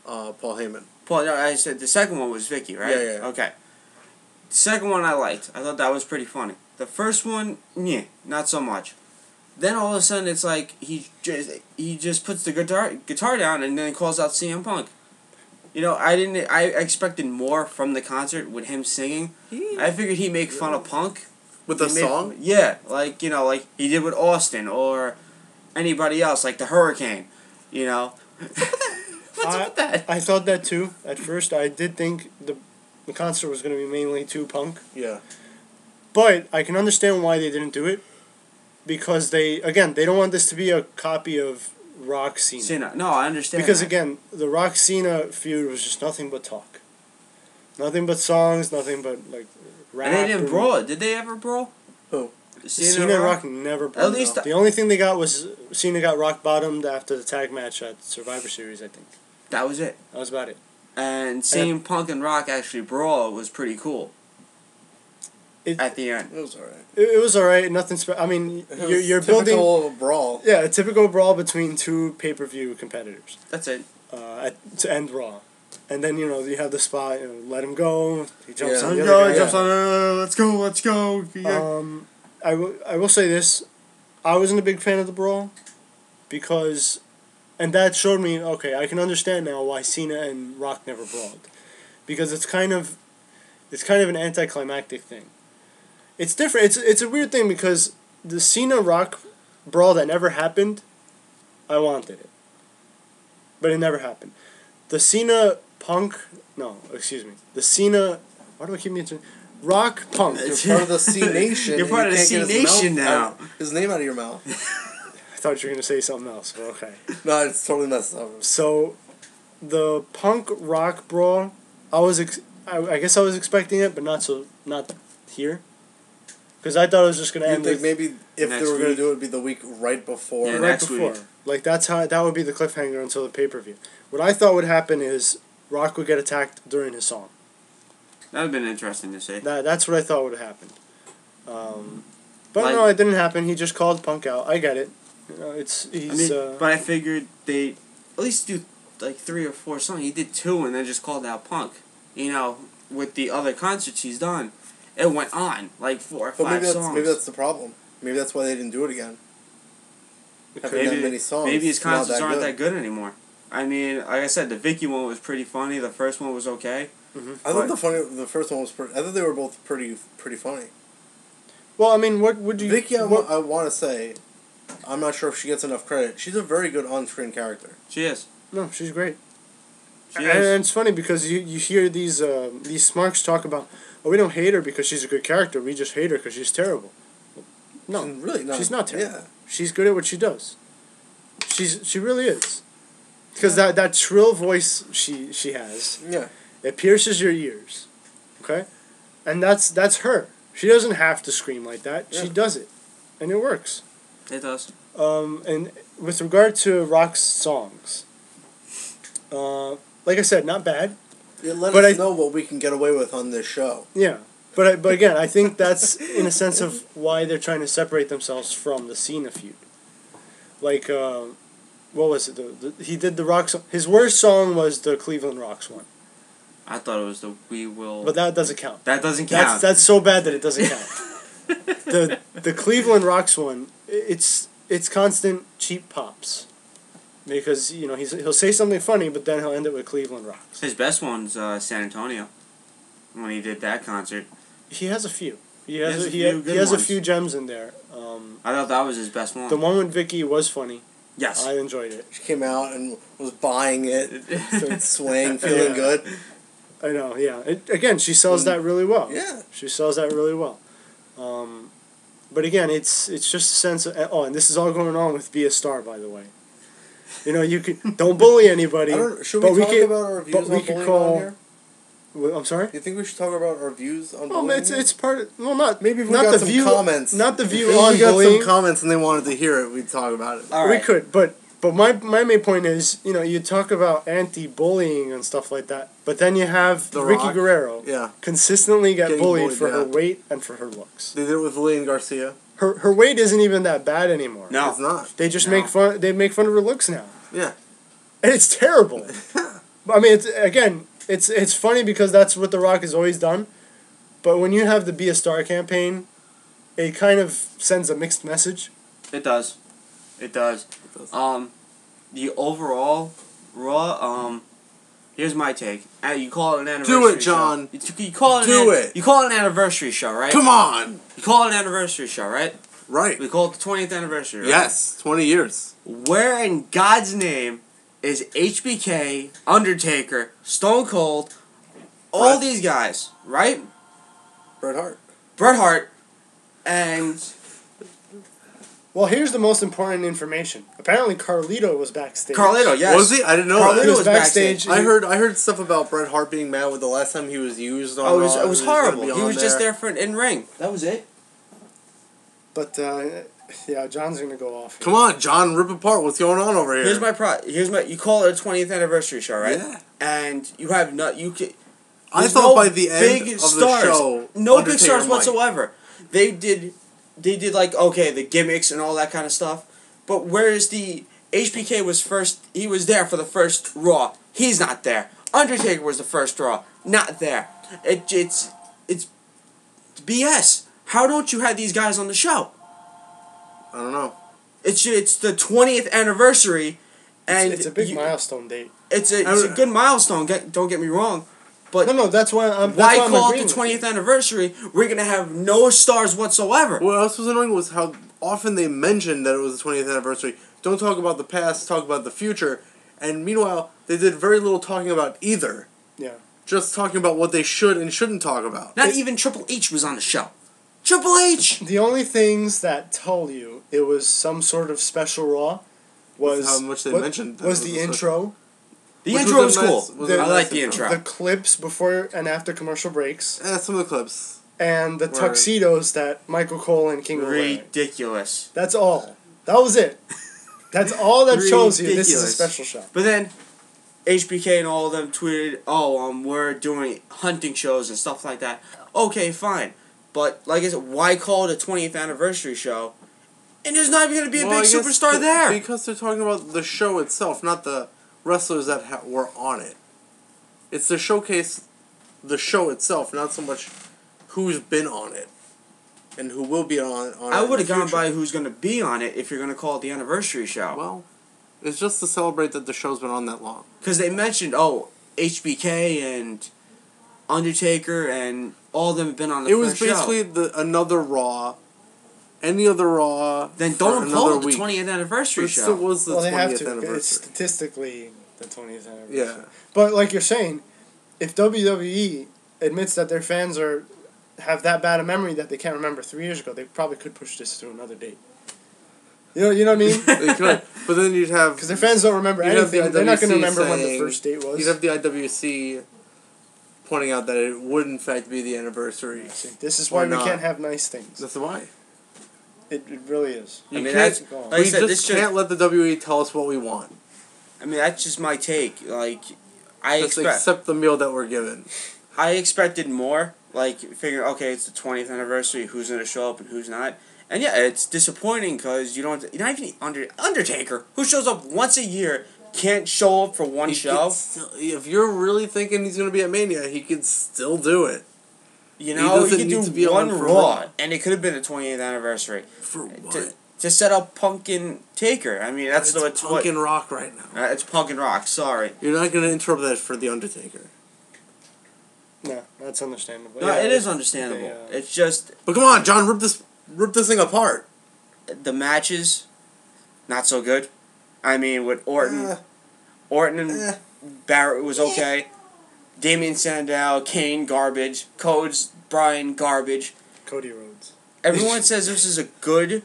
Paul Heyman. Paul, no, I said the second one was Vicky, right? Yeah. Okay. The second one I liked. I thought that was pretty funny. The first one, yeah, not so much. Then all of a sudden it's like he just puts the guitar down and then he calls out CM Punk. I expected more from the concert with him singing. I figured he'd make fun of Punk. With the song? Yeah, like he did with Austin or anybody else, like the Hurricane, What's up with that? I thought that too. At first, I did think the concert was going to be mainly to Punk. Yeah. But I can understand why they didn't do it. Because they don't want this to be a copy of Rock Cena. No, I understand. Because that. again, the Rock Cena feud was just nothing but talk. Nothing but songs, nothing but like rap. And they didn't brawl. Did they ever brawl? Who? Cena and Rock never brawled. At least the only thing they got was Cena got rock bottomed after the tag match at Survivor Series, I think. That was it. That was about it. And seeing Punk and Rock actually brawl was pretty cool. At the end. It was alright. It was alright. Nothing I mean, you're building typical brawl. Yeah, a typical brawl between two pay-per-view competitors. That's it. To end Raw. And then, you have the spot, let him go. He jumps on the the other guy. He jumps on, let's go. Yeah. I will say this. I wasn't a big fan of the brawl because, and that showed me, okay, I can understand now why Cena and Rock never brawled. Because it's kind of an anticlimactic thing. It's different. It's a weird thing because the Cena Rock brawl that never happened, I wanted it. But it never happened. The Cena Punk, the Cena, why do I keep mentioning? Rock Punk. You're part of the C Nation. You're part of the C Nation now. His name out of your mouth. I thought you were going to say something else, but okay. No, it's totally messed up. So, the Punk Rock brawl, I guess I was expecting it, but not here. Because I thought it was just going to end. You think maybe if they were going to do it, it'd be the week right before. Yeah, right next before. week. Like that would be the cliffhanger until the pay-per-view. What I thought would happen is Rock would get attacked during his song. That would have been interesting to see. That's what I thought would have happened. But no, it didn't happen. He just called Punk out. I get it. But I figured they'd at least do like 3 or 4 songs. He did 2 and then just called out Punk. With the other concerts he's done, it went on like 4 or 5 songs. Maybe that's the problem. Maybe that's why they didn't do it again. Having that many songs. Maybe his concerts aren't that good anymore. I mean, like I said, the Vicky one was pretty funny. The first one was okay. Mm-hmm. I thought the first one was pretty. I thought they were both pretty funny. Well, I mean, what would you... Vicky, I want to say, I'm not sure if she gets enough credit. She's a very good on-screen character. She is. No, she's great. She and is. it's funny because you hear these smarks talk about, we don't hate her because she's a good character. We just hate her because she's terrible. No, she's really not. She's not terrible. Yeah. She's good at what she does. She really is. Because that shrill voice she has, it pierces your ears, okay? And that's her. She doesn't have to scream like that. Yeah. She does it, and it works. It does. And with regard to Rock's songs, like I said, not bad. Let us know what we can get away with on this show. Yeah, but again, I think that's in a sense of why they're trying to separate themselves from the Cena feud. Like, what was it? He did the Rock song. His worst song was the Cleveland Rocks one. I thought it was the We Will... But that doesn't count. That doesn't count. That's so bad that it doesn't count. the Cleveland Rocks one, it's constant cheap pops. Because, he'll say something funny, but then he'll end it with Cleveland Rocks. His best one's San Antonio. When he did that concert. He has a few. He has a few gems in there. I thought that was his best one. The one with Vicky was funny. Yes. I enjoyed it. She came out and was buying it, started swaying, feeling good. I know, yeah. Again, she sells that really well. Yeah. She sells that really well. But again, it's just a sense of... Oh, and this is all going on with Be a Star, by the way. You could... Don't bully anybody. Should we talk about our views on bullying on here? I'm sorry? You think we should talk about our views on bullying? Well, it's part of... Well, not... Maybe if we not got the some view, comments. Not the view if on we got bullying. some comments and they wanted to hear it, we'd talk about it. All right. We could, but my main point is, you talk about anti-bullying and stuff like that, but then you have Ricky Guerrero consistently get bullied for her weight and for her looks. They did it with Lillian Garcia. Her weight isn't even that bad anymore. No, it's not. They just make fun of her looks now. Yeah. And it's terrible. I mean, it's funny because that's what The Rock has always done, but when you have the Be a Star campaign, it kind of sends a mixed message. It does. The overall Raw, Here's my take. You call it an anniversary Do it, John. show. You call it Do it. You call it an anniversary show, right? Come on. You call it an anniversary show, right? Right. We call it the 20th anniversary, right? Yes, 20 years. Where in God's name is HBK, Undertaker, Stone Cold, all these guys, right? Bret Hart. Bret Hart, and... Well, here's the most important information. Apparently, Carlito was backstage. Carlito, yes. Was he? I didn't know Carlito that. was backstage. I heard stuff about Bret Hart being mad with the last time he was used on Oh, Raw. it was horrible. He was just there. there for an in-ring. That was it. But, yeah, John's going to go off here. Come on, John, rip apart. What's going on over here? Here's my. You call it a 20th anniversary show, right? Yeah. And you have not. You can. I thought by the end big of stars, the show, no Undertaker big stars might. whatsoever. They did like okay the gimmicks and all that kind of stuff, but whereas the HBK was first, he was there for the first Raw. He's not there. Undertaker was the first Raw, not there. It's BS. How don't you have these guys on the show? I don't know. It's the 20th anniversary, and It's a big milestone date. It's a good milestone. Don't get me wrong, but No, that's why I'm. why That's why call I'm it the agreeing 20th anniversary? We're gonna have no stars whatsoever. What else was annoying was how often they mentioned that it was the 20th anniversary. Don't talk about the past, talk about the future. And meanwhile, they did very little talking about either. Yeah. Just talking about what they should and shouldn't talk about. Not even Triple H was on the show. Triple H. The only things that tell you it was some sort of special Raw was how much they mentioned that was it was the a intro, The Which intro was was a cool. nice- was a I nice like the intro. intro. the clips before and after commercial breaks, Some of the clips. and the Word. tuxedos that Michael Cole and King were wearing. Ridiculous. That's all. That was it. That's all that shows you this is a Ridiculous. special show. But then HBK and all of them tweeted, "Oh, we're doing hunting shows and stuff like that." Okay, fine. But like I said, why call it a 20th anniversary show? And there's not even going to be a Well, big I guess superstar there. Because they're talking about the show itself, not the wrestlers that were on it. It's to showcase the show itself, not so much who's been on it and who will be on it. I would have in the gone future. by who's going to be on it if you're going to call it the anniversary show. Well, it's just to celebrate that the show's been on that long. Because they mentioned, HBK and Undertaker and all of them have been on the It was first show. basically another Raw. Any other Raw. Then for don't call another it the week. 20th anniversary But it show. still was the Well, they 20th have to. It's anniversary. statistically the 20th anniversary. Yeah. But like you're saying, if WWE admits that their fans have that bad a memory that they can't remember 3 years ago, they probably could push this to another date. You know what I mean? They could, but then you'd have... Because their fans don't remember You'd have the anything. They're not going to IWC remember when the saying- first date was. You'd have the IWC pointing out that it would in fact be the anniversary. See, this is why Or we not. can't have nice things. That's why. It really is. I You mean, can't, that's- Go on. like I we said, this just should- can't let the WWE tell us what we want. I mean, that's just my take. Like, I Just expect... accept the meal that we're given. I expected more. Like, figure, okay, it's the 20th anniversary, who's going to show up and who's not. And yeah, it's disappointing because you don't... You're not even Undertaker, who shows up once a year, can't show up for one He show. could still, if you're really thinking he's going to be at Mania, he could still do it. You he know, doesn't you need could to do be on one for Raw, Raw. and it could have been the 20th anniversary. For what? To set up Punk and Taker. I mean, that's it's Punk and Rock right now. it's Punk and Rock, sorry. You're not going to interrupt that for The Undertaker. No, that's understandable. No, Yeah, it is understandable. they, It's just... But come on, John, rip this thing apart. The matches, not so good. I mean, with Orton and Barrett was okay. Damien Sandow, Kane, garbage. Codes, Bryan, garbage. Cody Rhodes. Everyone says this is a good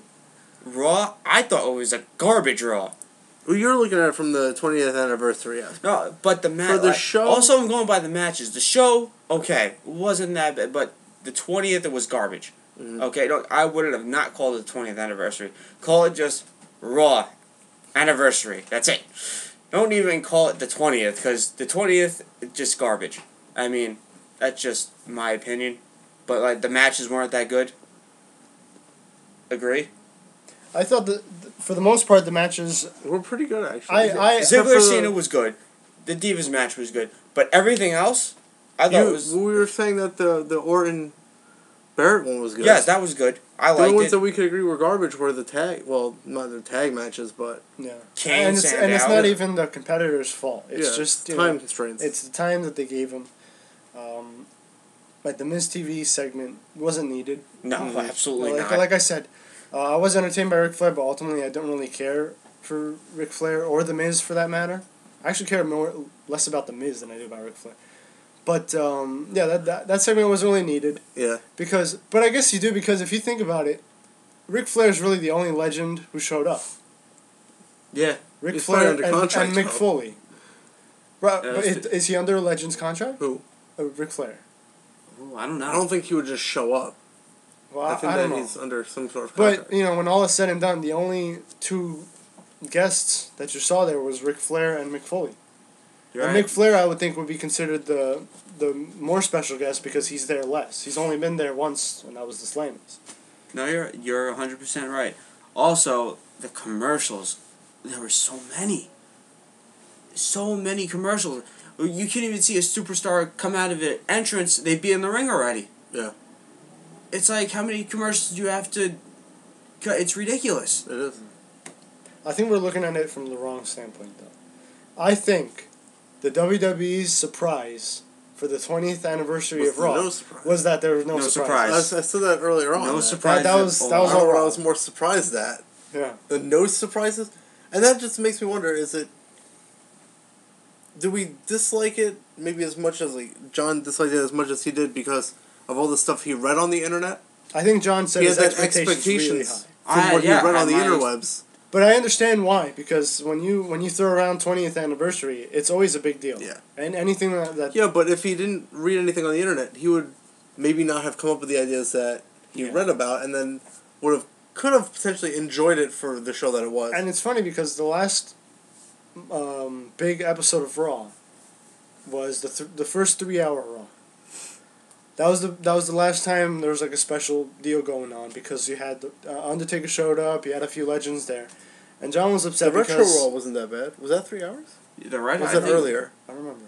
Raw. I thought it was a garbage Raw. Well, you're looking at it from the 20th anniversary aspect. No, but the match... For the show- Also, I'm going by the matches. The show, okay, wasn't that bad, but the 20th, it was garbage. Mhm. Okay, I wouldn't have not called it the 20th anniversary. Call it just Raw anniversary. That's it. Don't even call it the 20th, because the 20th is just garbage. I mean, that's just my opinion. But, like, the matches weren't that good. Agree? I thought that for the most part the matches. We're pretty good, actually. Ziggler for Cena was good. The Divas match was good. But everything else, I thought was... We were saying that the Orton Barrett one was good. Yes, that was good. I The only liked ones it. that we could agree were garbage were the tag. Well, not the tag matches, but Yeah. Kane, And it's not even the competitor's fault. It's just time constraints. It's the time that they gave him. Like the Miz TV segment wasn't needed. No, absolutely like, not. Like I said, I was entertained by Ric Flair, but ultimately I don't really care for Ric Flair or the Miz for that matter. I actually care less about the Miz than I do about Ric Flair. But yeah, that segment was really needed. Yeah. But I guess you do because if you think about it, Ric Flair is really the only legend who showed up. Yeah. Ric He's Flair under contract, and Mick though. Foley. Right, Yeah, but is he under a Legends contract? Who? Ric Flair. Ooh, I don't know. I don't think he would just show up. Well, I think I that don't know. he's under some sort of contract. But, when all is said and done, the only two guests that you saw there was Ric Flair and Mick Foley. You're And right. Mick Flair, I would think, would be considered the more special guest because he's there less. He's only been there once, and that was the Slammies. No, you're 100% right. Also, the commercials, there were so many. So many commercials. You can't even see a superstar come out of an entrance, they'd be in the ring already. Yeah. It's like, how many commercials do you have to cut? It's ridiculous. It is. I think we're looking at it from the wrong standpoint, though. I think the WWE's surprise for the 20th anniversary Was of Raw no surprise. was that there was no, No surprise. surprise. I said that earlier on. No man. surprise. That was I don't know what all I was more surprised at. Yeah. The no surprises? And that just makes me wonder, do we dislike it maybe as much as, John disliked it as much as he did because of all the stuff he read on the internet? I think John said He his had that expectations really high. from what he read on the my- interwebs. But I understand why, because when you throw around 20th anniversary, it's always a big deal. Yeah. And anything that Yeah, but if he didn't read anything on the internet, he would maybe not have come up with the ideas that he Yeah. read about, and then could have potentially enjoyed it for the show that it was. And it's funny because the last big episode of Raw was the first 3 hour Raw. That was the last time there was like a special deal going on because you had Undertaker showed up, you had a few legends there, and John was The upset retro because Raw wasn't that bad. Was that 3 hours? The retro, Was that earlier? I don't remember.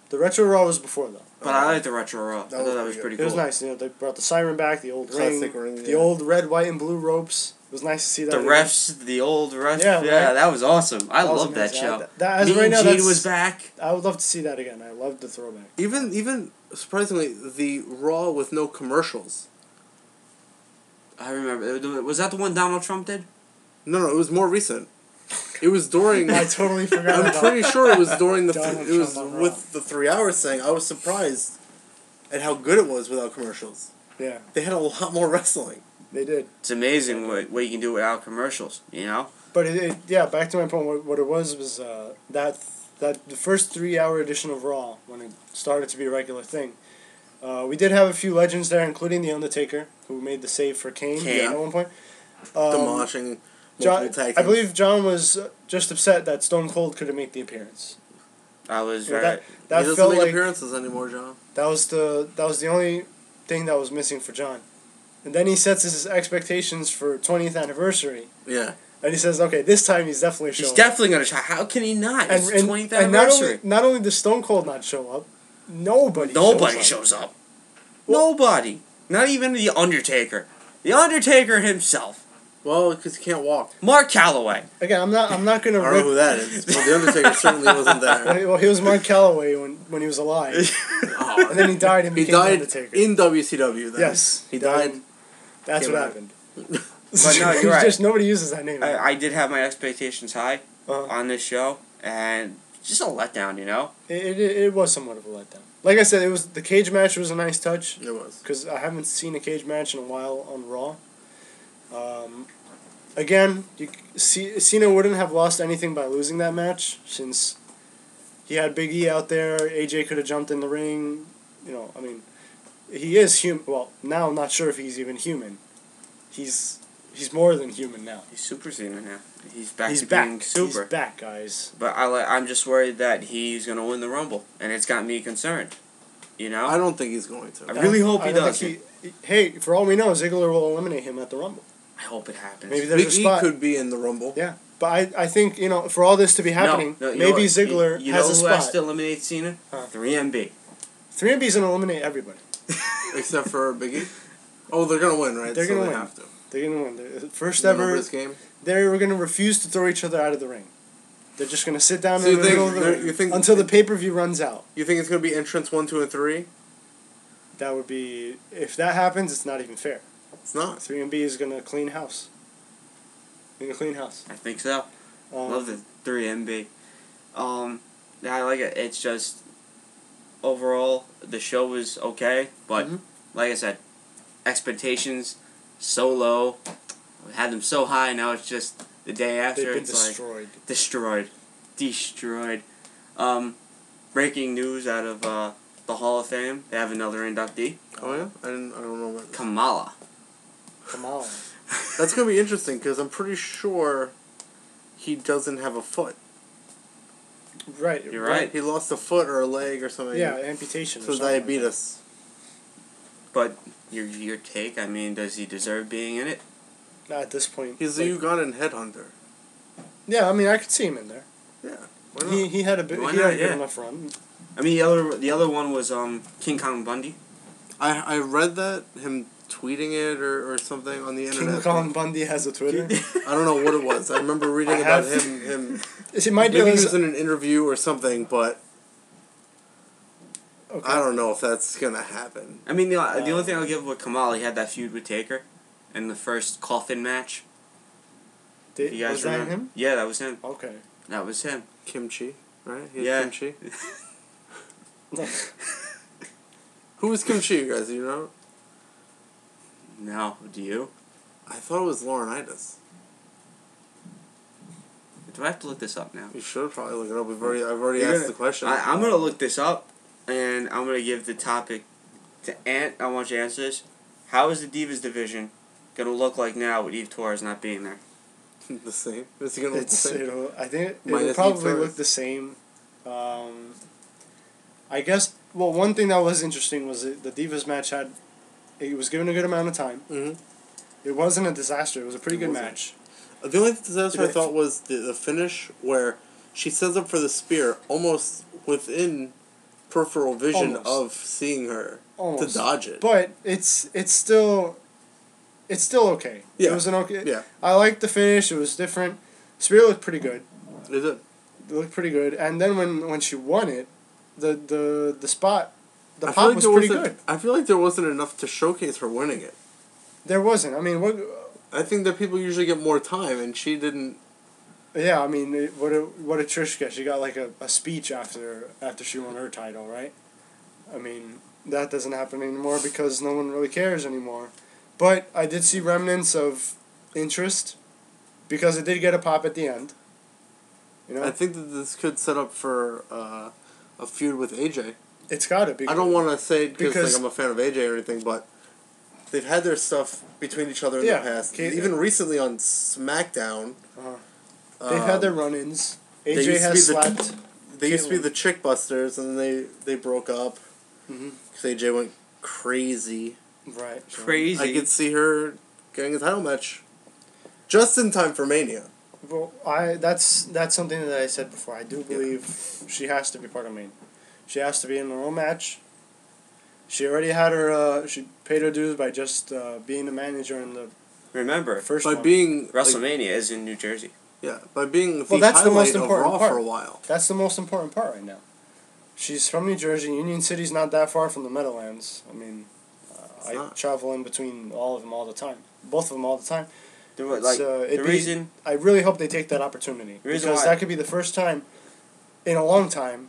The retro Raw was before though. But I like the retro Raw. I thought that was pretty It cool. was nice. They brought the siren back, the old Classic ring, ring, the yeah. old red, white, and blue ropes. It was nice to see that. The again. refs, the old refs. Yeah, Yeah, right. that was awesome. I That was love that amazing. show. As Mean right now, Gene that's- was back. I would love to see that again. I love the throwback. Even surprisingly, the Raw with no commercials. I remember. Was that the one Donald Trump did? No, it was more recent. It was during. I totally forgot. I'm about pretty sure it was during the. Donald It was Trump on with the 3 hours thing. I was surprised at how good it was without commercials. Yeah, They had a lot more wrestling. they did. It's amazing what you can do without commercials. You know. But yeah, back to my point. What it was that the first 3 hour edition of Raw when it started to be a regular thing. We did have a few legends there, including the Undertaker, who made the save for Kane. At one point. Demolishing John, multiple tag I teams. believe John was just upset that Stone Cold couldn't make the appearance. I was Well, very. that he doesn't felt make like appearances anymore, John. that was the only thing that was missing for John. And then he sets his expectations for 20th anniversary. Yeah. And he says, okay, this time he's definitely showing He's up. definitely gonna show. How can he not? It's 20th and anniversary. not only does Stone Cold not show up, nobody Shows up. Nobody. Not even the Undertaker. The Undertaker himself. Well, because he can't walk. Mark Calloway. Again, I'm not gonna I don't know who that is. But the Undertaker certainly wasn't there. Well, he was Mark Calloway when he was alive, Oh. and then he died and He became the died Undertaker. in WCW. Then. Yes, he died. That's came what out. happened. But no, you're right. Just nobody uses that name. I did have my expectations high Uh-huh. on this show, and just a letdown, you know? It was somewhat of a letdown. Like I said, the cage match was a nice touch It was. because I haven't seen a cage match in a while on Raw. Again, Cena wouldn't have lost anything by losing that match since he had Big E out there. AJ could have jumped in the ring. I mean, he is human. Well, now I'm not sure if he's even human. He's more than human now. He's Super Cena now. He's back He's to back. being super. He's back, guys. But I'm just worried that he's going to win the Rumble, and it's got me concerned. You know? I don't think he's going to. I really hope he don't does. think hey, for all we know, Ziggler will eliminate him at the Rumble. I hope it happens. Maybe there's Big a E spot. could be in the Rumble. Yeah, but I think for all this to be happening, No, you know maybe what? Ziggler you has know a who has spot. to eliminate Cena? Huh. 3MB. 3MB's gonna eliminate everybody. Except for Big E. Oh, they're gonna win, right? They're so gonna they win. have to. They're gonna win. The first You remember ever. this game? They're gonna refuse to throw each other out of the ring. They're just gonna sit down So in you the think middle of the they're- ring you think- until the pay-per-view runs out. You think it's gonna be entrance 1, 2, and 3? That would be if that happens. It's not even fair. It's not. 3MB is gonna clean house. Gonna clean house. I think so. Love the 3MB. Yeah, I like it. It's just overall the show was okay, but like I said, expectations so low. We had them so high. Now it's just the day after. They've been it's destroyed. like destroyed. Breaking news out of the Hall of Fame. They have another inductee. Oh yeah, I don't know what. Kamala. Come on. That's gonna be interesting because I'm pretty sure he doesn't have a foot. Right. You're right. He lost a foot or a leg or something. Yeah, amputation. So or something diabetes. But your take. I mean, does he deserve being in it? Not at this point. He's a Ugandan headhunter. Yeah, I mean, I could see him in there. Yeah. Why not? He had a bit. Why He had not? a good Yeah. enough run. I mean, the other one was King Kong Bundy. I read that him tweeting it or something on the internet. King Kong Bundy has a Twitter. I don't know what it was. I remember reading about him. Is it my Maybe deal? he Is was in an interview or something, but okay. I don't know if that's gonna happen. I mean, the only thing I'll give with Kamala, he had that feud with Taker in the first coffin match. Did, You guys was that remember? him? Yeah, that was him. Okay. That was him. Kimchi, right? He Yeah. had Kimchi. Who was Kimchi, you guys? Do you know? No, do you? I thought it was Laurinaitis. Do I have to look this up now? You should probably look it up. I've already asked the question. I'm gonna look this up, and I'm gonna give the topic to Ant. I want you to answer this. How is the Divas division gonna look like now with Eve Torres not being there? The same. Is he gonna look the same? I think it'll Minus probably Eve Torres. look the same. I guess. Well, one thing that was interesting was the Divas match had. It was given a good amount of time. Mm-hmm. It wasn't a disaster. It was a pretty good wasn't. match. The only disaster I thought was the finish where she sets up for the spear almost within peripheral vision Almost. of seeing her Almost. to dodge it. But it's still okay. Yeah. It was an okay. Yeah. I liked the finish. It was different. Spear looked pretty good. Is it? It looked pretty good. And then when she won it, the spot, the I feel pop like was there pretty wasn't- good. I feel like there wasn't enough to showcase her winning it. There wasn't. I mean, what? I think that people usually get more time, and she didn't. Yeah, I mean, what did Trish get? She got like a speech after she won her title, right? I mean, that doesn't happen anymore because no one really cares anymore. But I did see remnants of interest because it did get a pop at the end. You know, I think that this could set up for a feud with AJ. it's got to be. I don't want to say it because Because- like, I'm a fan of AJ or anything, but they've had their stuff between each other in Yeah, the past. okay. Even recently on SmackDown. They've had their run-ins. they AJ used to has be slapped. They used to be Caitlyn. the Chick Busters, and then they broke up. Mm-hmm. Because AJ went crazy. Right. Crazy. I could see her getting a title match just in time for Mania. Well, that's something that I said before. I do believe she has to be part of Maine. She has to be in her own match. She already had her. She paid her dues by just being the manager in the Remember, first By one. being like, WrestleMania is in New Jersey. by being the Well, that's the most highlight of important Raw part. for a while. That's the most important part right now. She's from New Jersey. Union City's not that far from the Meadowlands. I mean, I not. travel in between all of them all the time. Both of them all the time. The, like, It's, the it'd be- reason I really hope they take that opportunity The reason because why- that could be the first time in a long time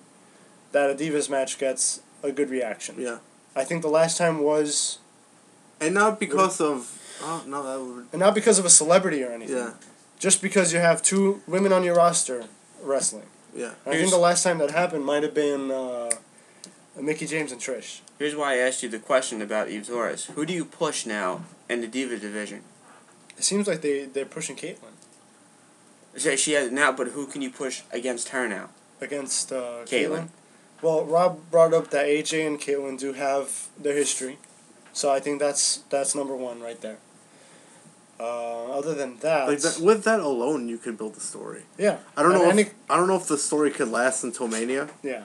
that a Divas match gets a good reaction. Yeah, I think the last time was, and not because of no, that would and not because of a celebrity or anything. yeah, Just because you have two women on your roster wrestling. yeah. I think the last time that happened might have been Mickey James and Trish. here's why I asked you the question about Eve Torres. Who do you push now in the Diva division? It seems like they're pushing Caitlyn She has now, but who can you push against her now? against Caitlyn. Caitlyn. Well, Rob brought up that AJ and Caitlyn do have their history, so I think that's number one right there. Other than that, Like that, with that alone, you could build a story. yeah, I don't know. And I don't know if the story could last until Mania, yeah,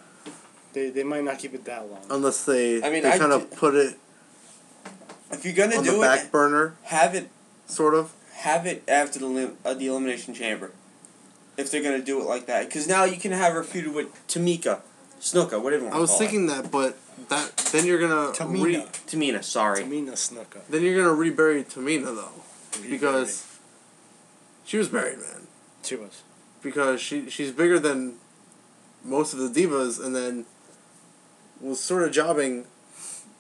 they might not keep it that long. unless they I mean, they I kind of put it If you're gonna on do the back burner, have it sort of. have it after the Elimination Chamber. If they're gonna do it like that, because now you can have her feuded with Tamika, Snuka, whatever you want to call I was thinking that, but then you're gonna Tamina, sorry. Tamina Snuka. Then you're gonna rebury Tamina though, because she was buried, man. She was. Because she's bigger than most of the divas, and then was sort of jobbing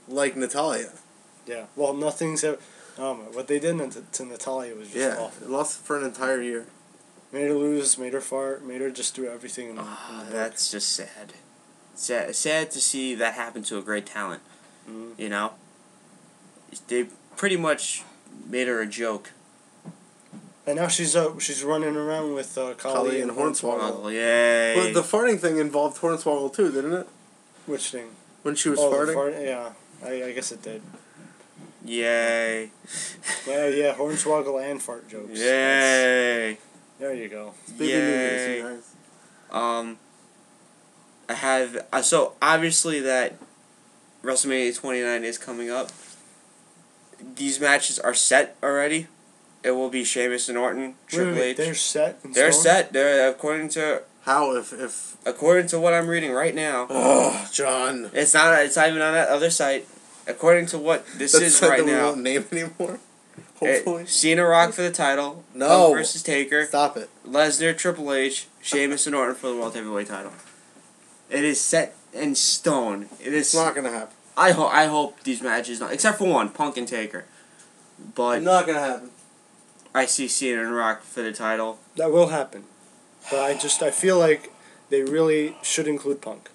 like Natalia. Yeah. Well, nothing's ever. What they did to Natalia was just awful. It lost for an entire year. Made her lose, made her fart, made her just do everything. That's just sad. Sad to see that happen to a great talent. Mm-hmm. You know? They pretty much made her a joke. And now she's running around with Kali and Hornswoggle. Oh, yay. But the farting thing involved Hornswoggle too, didn't it? Which thing? When she was farting? Yeah, I guess it did. Yay. Yeah, Hornswoggle and fart jokes. Yay. There you go. Yay. I have so obviously that WrestleMania 29 is coming up. These matches are set already. It will be Sheamus and Orton, Triple H. They're set. They're set. They're according to what I'm reading right now. Oh, John. It's not even on that other site. According to what this is right now. We won't name anymore. Hopefully. Cena Rock for the title. No. Punk versus Taker. Stop it. Lesnar, Triple H, Sheamus and Orton for the World Heavyweight title. It is set in stone. It's not gonna happen. I hope these matches not, except for one, Punk and Taker. But not gonna happen. I see Cena and Rock for the title. That will happen, but I feel like they really should include Punk.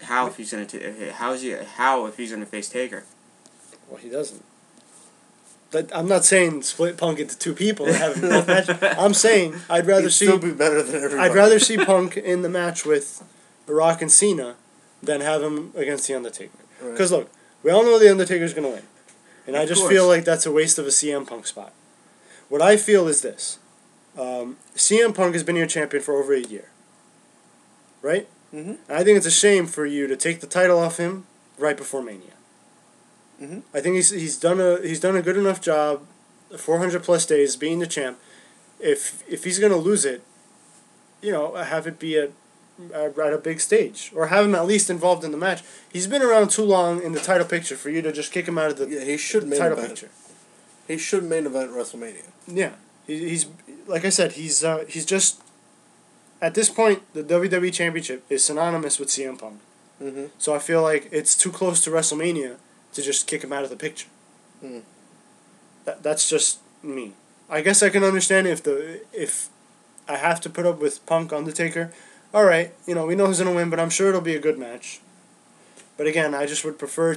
How if he's gonna if he's gonna face Taker? Well, he doesn't. But I'm not saying split Punk into two people and have him both matches. I'm saying I'd rather still be better than everybody. I'd rather see Punk in the match with Rock and Cena than have him against The Undertaker. Because look, we all know The Undertaker's going to win. And I just feel like that's a waste of a CM Punk spot. What I feel is this. CM Punk has been your champion for over a year. Right? Mm-hmm. And I think it's a shame for you to take the title off him right before Mania. Mm-hmm. I think he's done a good enough job, 400 plus days being the champ. If he's gonna lose it, have it be at a big stage, or have him at least involved in the match. He's been around too long in the title picture for you to just kick him out of the he should title picture. He should main event WrestleMania. Yeah, he's like I said, he's just at this point the WWE Championship is synonymous with CM Punk. Mm-hmm. So I feel like it's too close to WrestleMania to just kick him out of the picture. Mm. That's just me. I guess I can understand if I have to put up with Punk Undertaker. All right, we know who's gonna win, but I'm sure it'll be a good match. But again, I just would prefer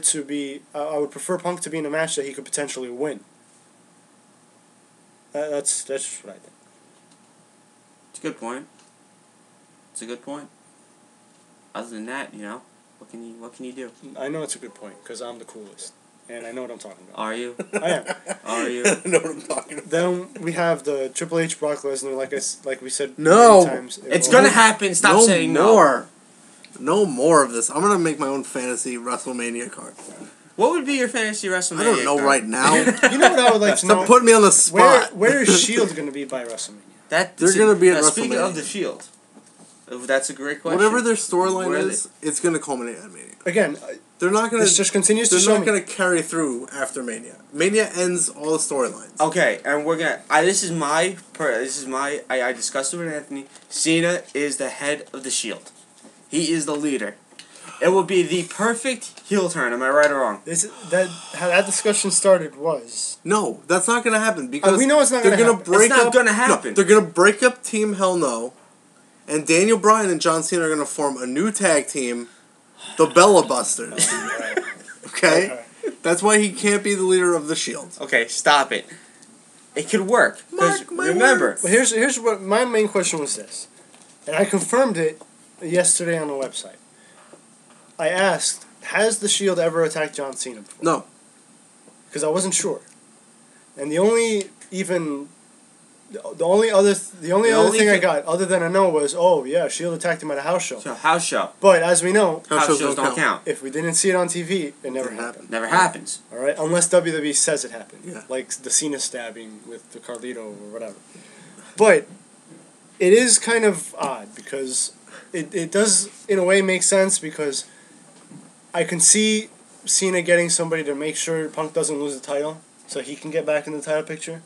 I would prefer Punk to be in a match that he could potentially win. That's just what I think. It's a good point. It's a good point. Other than that, what can you do? I know it's a good point because I'm the coolest, and I know what I'm talking about. Are you? I am. Are you? I know what I'm talking about. Then we have the Triple H Brock Lesnar, like we said. No, many times. It's gonna happen. Stop saying no. No more of this. I'm gonna make my own fantasy WrestleMania card. What would be your fantasy WrestleMania? I don't know right now. You know what I would like to know? Stop putting me on the spot. Where is Shield going to be by WrestleMania? They're going to be at WrestleMania. Speaking of the Shield, that's a great question. Whatever their storyline is, it's going to culminate at Mania. Again, they're not going to. This just continues to show They're not going to carry through after Mania. Mania ends all the storylines. Okay, and we're gonna. I discussed it with Anthony. Cena is the head of the Shield. He is the leader. It will be the perfect heel turn. Am I right or wrong? How that discussion started was... No, that's not going to happen because we know it's not going to happen. It's not going to happen. No, they're going to break up Team Hell No, and Daniel Bryan and John Cena are going to form a new tag team, the Bella Busters. Okay? That's why he can't be the leader of the Shield. Okay, stop it. It could work. Remember. Well, here's what my main question was this, and I confirmed it yesterday on the website. I asked, has the Shield ever attacked John Cena before? No. Because I wasn't sure. And the only even The only other thing I thing- got other than a no was, oh yeah, Shield attacked him at a house show. So house show. But as we know, House shows don't count. if we didn't see it on TV, it never Didn't happened. Never happens. All right, unless WWE says it happened. Yeah. Like the Cena stabbing with the Carlito or whatever. But it is kind of odd because it does in a way make sense because I can see Cena getting somebody to make sure Punk doesn't lose the title so he can get back in the title picture.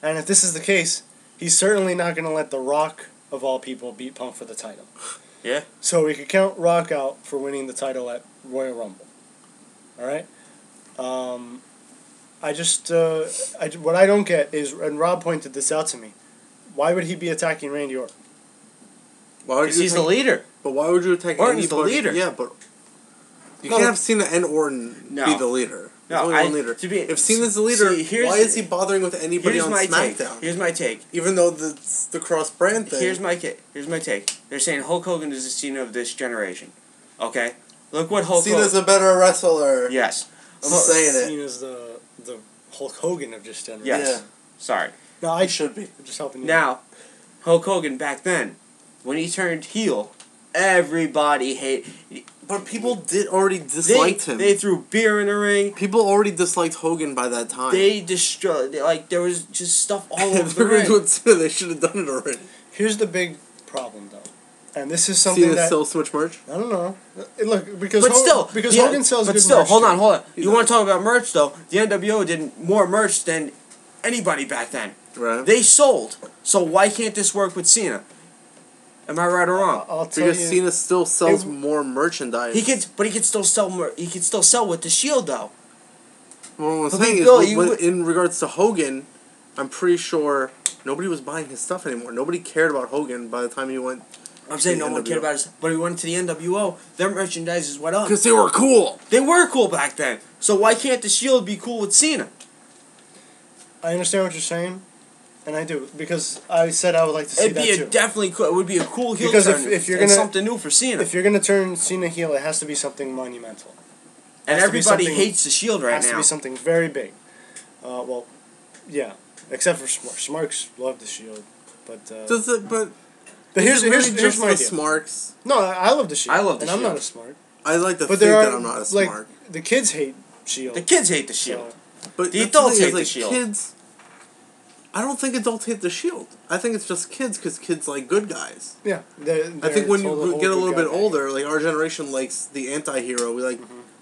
And if this is the case, he's certainly not going to let The Rock, of all people, beat Punk for the title. Yeah. So we could count Rock out for winning the title at Royal Rumble. All right? What I don't get is, and Rob pointed this out to me, why would he be attacking Randy Orton? Why would Because you he's the attack- leader. But why would you attack Orton's the anybody? leader. Yeah, but you No. can't have Cena and Orton No. be the leader. There's No, only one leader. If Cena's the leader, here's- why is he bothering with anybody Here's on my SmackDown? take. Here's my take. Even though the cross brand thing. Here's my take. They're saying Hulk Hogan is the Cena of this generation. Okay? Look what Hulk Cena's Hogan... a better wrestler. Yes. I'm saying it. Cena's the Hulk Hogan of this generation. Yes. Yeah. Sorry. No, I He should be. I'm just helping you. Now, Hulk Hogan back then, when he turned heel, everybody hated... But people already disliked him. They threw beer in the ring. People already disliked Hogan by that time. They destroyed... There was just stuff all over If the they're going to do ring. it Cena, they should have done it already. Here's the big problem, though, and this is something Cena that still so much merch? I don't know. Look, because But still, because yeah, Hogan sells but good still, merch, hold too. on. He You does. want to talk about merch though? The NWO did more merch than anybody back then. Right. They sold. So why can't this work with Cena? Am I right or wrong? I'll tell Because you. Cena still sells It- more merchandise. He could still sell. He could still sell with the Shield though. Well, what I'm But saying Bill, is, you when, would- in regards to Hogan, I'm pretty sure nobody was buying his stuff anymore. Nobody cared about Hogan by the time he went. I'm saying no The one cared NWO. about his. But he went to the NWO. Their merchandise went up. Because they were cool. They were cool back then. So why can't the Shield be cool with Cena? I understand what you're saying, and I do because I said I would like to see It'd that be too. definitely cool. It would be a cool heel Because turn. if you're and gonna- something new for Cena. If you're gonna turn Cena heel, it has to be something monumental. And has to be everybody something- hates the Shield It right has to now. be something very big. Well, yeah, except for Smarks love the Shield, but Does it? But here's is it really here's just my the idea. Smarks. No, I love the Shield. I love the and I'm not Shield. a Smart. I like to But think there are that I'm not a like Smart. the kids hate Shield. The kids hate the Shield. So, But the that's adults thing hate is, the like, Shield. Kids. I don't think adults hate the Shield. I think it's just kids because kids like good guys. yeah, I think when you get a little bit older. older, like our generation likes the anti-hero. We like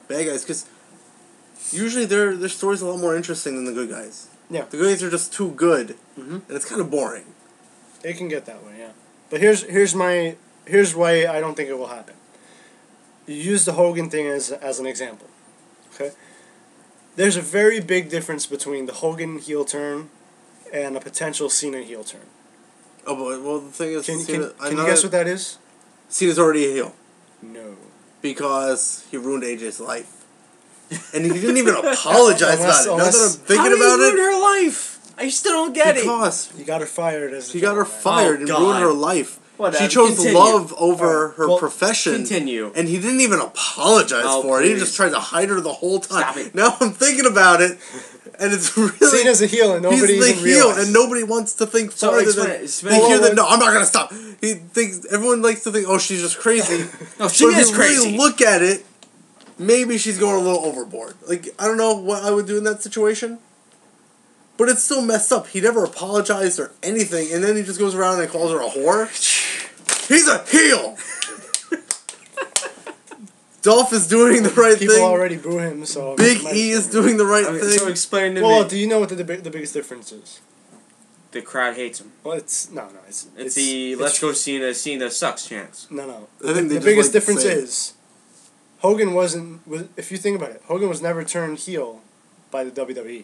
bad guys because usually their story's a lot more interesting than the good guys. Yeah. The good guys are just too good, Mhm. and it's kind of boring. It can get that way, yeah. But here's why I don't think it will happen. You use the Hogan thing as an example, okay? There's a very big difference between the Hogan heel turn and a potential Cena heel turn. Oh, but well, the thing is, Can I you know guess that what that is? Cena's already a heel No. because he ruined AJ's life, and he didn't even apologize Unless- about it. Now that I'm unless- thinking How did about he ruin it, her life? I still don't get it. because He got her fired as he got her general manager. fired Oh, and God. ruined her life. Whatever, She chose continue. love over her Well, profession. Continue. And he didn't even apologize Oh, for it. He please. just tried to hide her the whole time. Stop it. Now I'm thinking about it, and it's really Cena's a heel and nobody he's the even heel, realized. and nobody wants to think So farther explain than it. Explain they it. hear that. Well, No, I'm not gonna stop. He thinks everyone likes to think, oh, she's just crazy. No, she But if is you crazy. really look at it, maybe she's going a little overboard. Like I don't know what I would do in that situation. But it's still messed up. He never apologized or anything, and then he just goes around and calls her a whore. He's a heel. Dolph is doing the right People thing. already boo him, so... Big might E as is well. doing the right I mean, thing. so explain to Well, me. do you know what the biggest difference is? The crowd hates him. Well, it's... No, it's... It's the let's go Cena sucks chance. No. I think they The just biggest like to difference say it. is Hogan wasn't. If you think about it, Hogan was never turned heel by the WWE.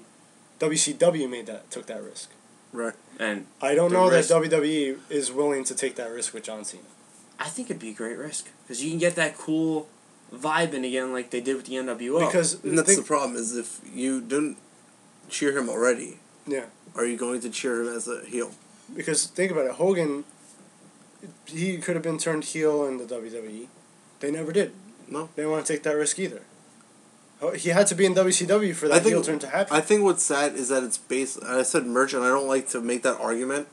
WCW took that risk. Right. And I don't The know risk- that WWE is willing to take that risk with John Cena. I think it'd be a great risk because you can get that cool vibe in again like they did with the NWO. Because And that's think- the problem is if you didn't cheer him already, yeah, are you going to cheer him as a heel? because think about it, Hogan, he could have been turned heel in the WWE. They never did. No. They didn't want to take that risk either. He had to be in WCW for that heel turn to happen. I think what's sad is that it's based. I said merch, and I don't like to make that argument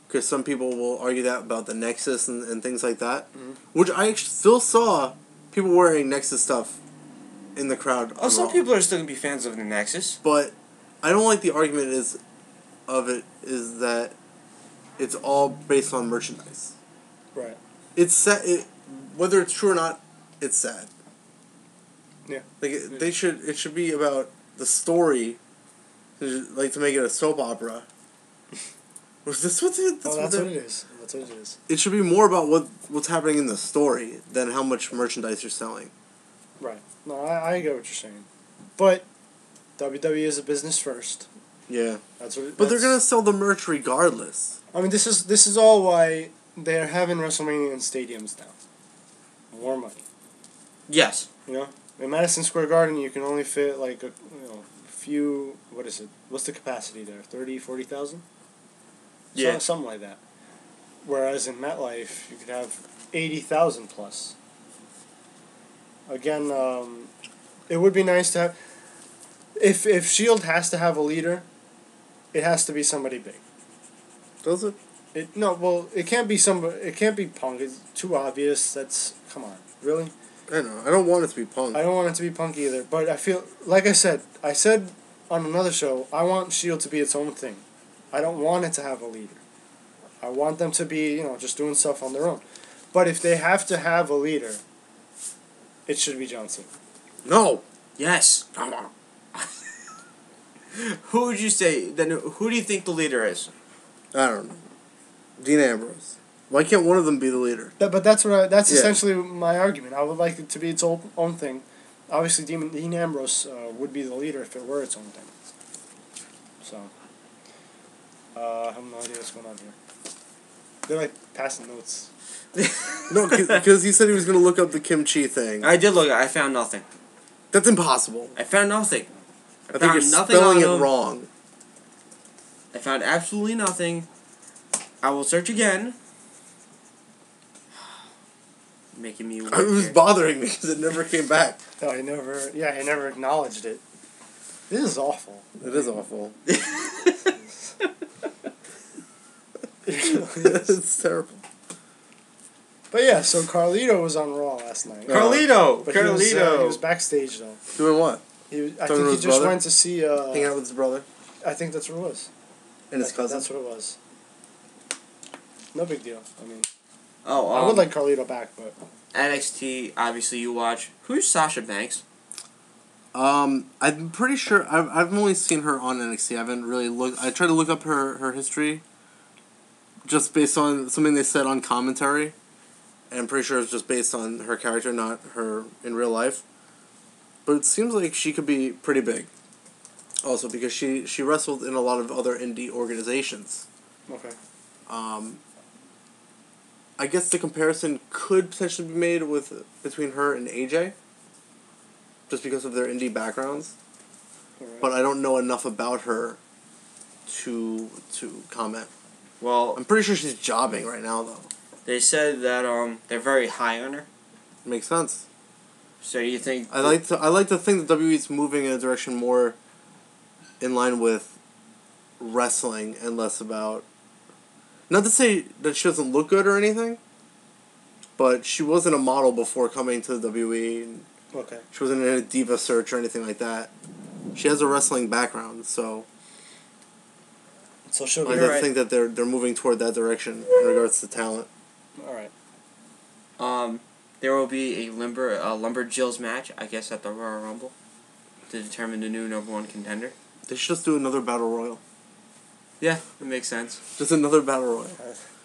because some people will argue that about the Nexus and things like that, which I still saw people wearing Nexus stuff in the crowd. Oh, some people are still gonna be fans of the Nexus, but I don't like the argument is that it's all based on merchandise. Right. It's sad. Whether it's true or not, it's sad. Yeah. Like it should be about the story, like to make it a soap opera. Was this what it? That's what it is. That's what it is. It should be more about what's happening in the story than how much merchandise you're selling. Right. No, I get what you're saying, but WWE is a business first. Yeah. But they're gonna sell the merch regardless. I mean, this is all why they're having WrestleMania in stadiums now. More money. yes. You know, in Madison Square Garden, you can only fit like a few. What is it? What's the capacity there? 30,000, 40,000? Yeah. Something like that. Whereas in MetLife, you could have 80,000 plus. Again, it would be nice to have. If Shield has to have a leader, it has to be somebody big. Does it? It can't be somebody. It can't be Punk. It's too obvious. Come on, really. I know. I don't want it to be Punk. I don't want it to be Punk either. But I feel like I said on another show. I want Shield to be its own thing. I don't want it to have a leader. I want them to be just doing stuff on their own. But if they have to have a leader, it should be John Cena. No. Yes. Come on. Who would you say then? Who do you think the leader is? I don't know. Dean Ambrose. Why can't one of them be the leader? But that's essentially my argument. I would like it to be its own thing. Obviously, Dean Ambrose would be the leader if it were its own thing. So, I have no idea what's going on here. They're like passing notes. No, because he said he was going to look up the kimchi thing. I did look. I found nothing. That's impossible. I found nothing. I think you're spelling it wrong. I found absolutely nothing. I will search again. Making me. It was bothering me because it never came back. No, he never acknowledged it. This is awful. It is awful. It It's terrible. But yeah, so Carlito was on Raw last night. Carlito! But Carlito! He was backstage though. Doing what? I think he just went to see. Hanging out with his brother. I think that's what it was. And his cousin. That's what it was. No big deal. I mean, Oh, I would like Carlito back, but NXT. Obviously, you watch. Who's Sasha Banks? I'm pretty sure I've only seen her on NXT. I haven't really looked. I tried to look up her history. Just based on something they said on commentary, and I'm pretty sure it's just based on her character, not her in real life. But it seems like she could be pretty big. Also, because she wrestled in a lot of other indie organizations. okay. I guess the comparison could potentially be made between her and AJ. Just because of their indie backgrounds. Right. But I don't know enough about her to comment. Well, I'm pretty sure she's jobbing right now, though. they said that they're very high on her. Makes sense. So you think? I like to think that WWE's moving in a direction more in line with wrestling and less about. Not to say that she doesn't look good or anything, but she wasn't a model before coming to the WWE. Okay. She wasn't in a diva search or anything like that. She has a wrestling background, so. So she'll I be think that they're moving toward that direction in regards to talent. all right. There will be a Lumberjills match, I guess, at the Royal Rumble, to determine the new number 1 contender. They should just do another battle royal. Yeah, it makes sense. Just another battle royal.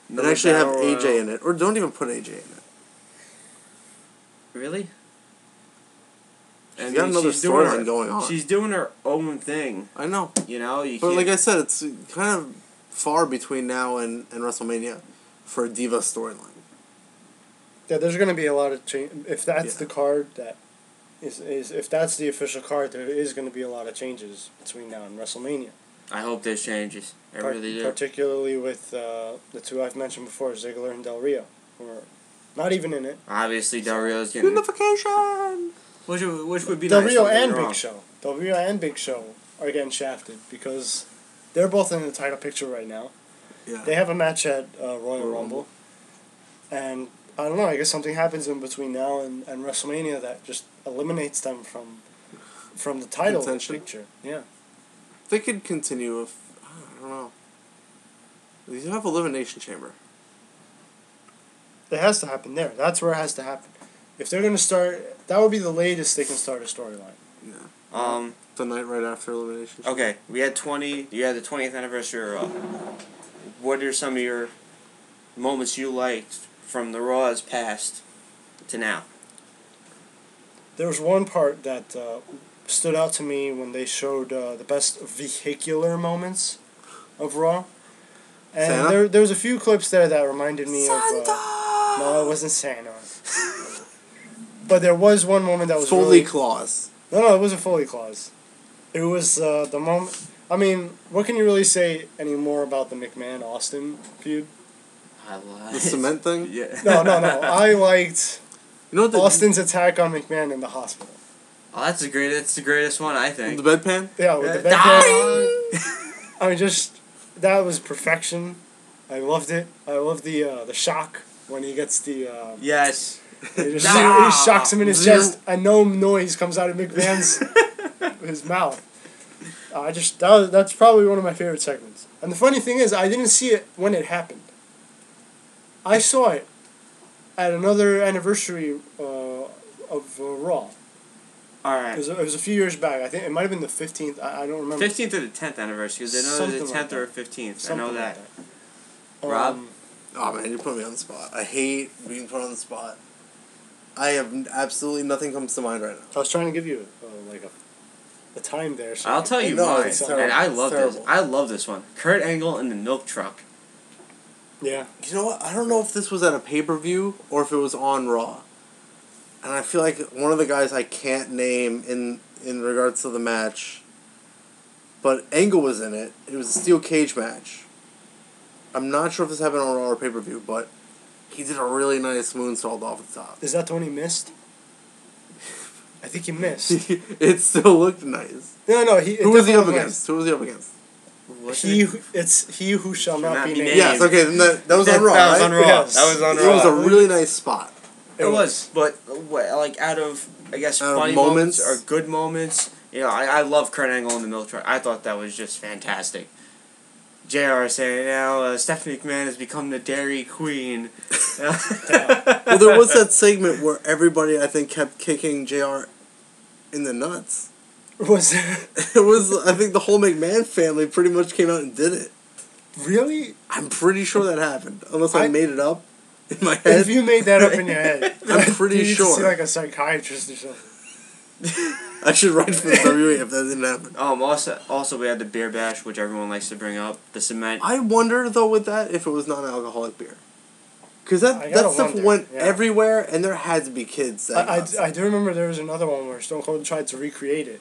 And actually have AJ in it, or don't even put AJ in it. Really? She's got another storyline going on. She's doing her own thing. I know. You know, But like I said, it's kind of far between now and WrestleMania for a diva storyline. Yeah, there's going to be a lot of change. If that's the card that is if that's the official card, there is going to be a lot of changes between now and WrestleMania. I hope there's changes. I really do. Particularly with the two I've mentioned before, Ziggler and Del Rio, who are not even in it. Obviously, Del Rio's getting... Unification! Which would be Del nice. Rio don't get me and wrong. Big Show. Del Rio and Big Show are getting shafted because they're both in the title picture right now. Yeah. They have a match at Royal Rumble. And I don't know, I guess something happens in between now and WrestleMania that just eliminates them from the title Contention? picture. Yeah. They could continue if I don't know. You have Elimination Chamber. It has to happen there. That's where it has to happen. If they're going to start, that would be the latest they can start a storyline. Yeah. The night right after Elimination Chamber. Okay, we had 20. You had the 20th anniversary of Raw. What are some of your moments you liked from the Raw's past to now? There was one part that stood out to me when they showed the best vehicular moments of Raw. And there was a few clips there that reminded me of... no, it wasn't Santa. But there was one moment that was Foley Claus. No, it wasn't Foley Claus. It was the moment... I mean, what can you really say anymore about the McMahon-Austin feud? I liked The cement thing? Yeah. No. I liked Austin's attack on McMahon in the hospital. Oh, that's the greatest one, I think. The bedpan? Yeah, with the bedpan. I mean, just... That was perfection. I loved it. I love the shock when he gets the... Yes. He shocks him in his chest, and no noise comes out of McMahon's his mouth. That's probably one of my favorite segments. And the funny thing is, I didn't see it when it happened. I saw it at another anniversary of Raw. Alright. It was a few years back. I think it might have been the 15th. I don't remember. 15th or the 10th anniversary, because I know there's a 10th or a 15th. Something I know that. like that. Rob? Oh man, you put me on the spot. I hate being put on the spot. I have absolutely nothing comes to mind right now. I was trying to give you a time there. So I'll tell you No, mine, it's and terrible. I love It's this. terrible. I love this one. Kurt Angle in the milk truck. Yeah. You know what? I don't know if this was at a pay-per-view or if it was on Raw. And I feel like one of the guys I can't name in regards to the match, but Angle was in it. It was a steel cage match. I'm not sure if this happened on Raw or pay-per-view, but he did a really nice moonsault off the top. Is that the one he missed? I think he missed. It still looked nice. No. Who was he up against? It's he who shall not be named. Yes, okay, then that was on Raw, That was right? on Raw. Yes. That was on It Raw. was a really nice spot. It was, but like out of I guess Out of funny moments? moments or good moments, I love Kurt Angle in the milk truck. I thought that was just fantastic. JR saying now Stephanie McMahon has become the Dairy Queen. Well, there was that segment where everybody, I think, kept kicking JR in the nuts. Was It was, I think the whole McMahon family pretty much came out and did it. really? I'm pretty sure that happened. Unless I made it up in my head. If you made that up in your head, I'm pretty you need sure. to see like a psychiatrist or something. I should write for the WWE if that didn't happen. Also we had the beer bash, which everyone likes to bring up. The cement. I wonder, though, with that, if it was non-alcoholic beer. Because I that gotta stuff wonder, went yeah. everywhere, and there had to be kids that got I do remember there was another one where Stone Cold tried to recreate it.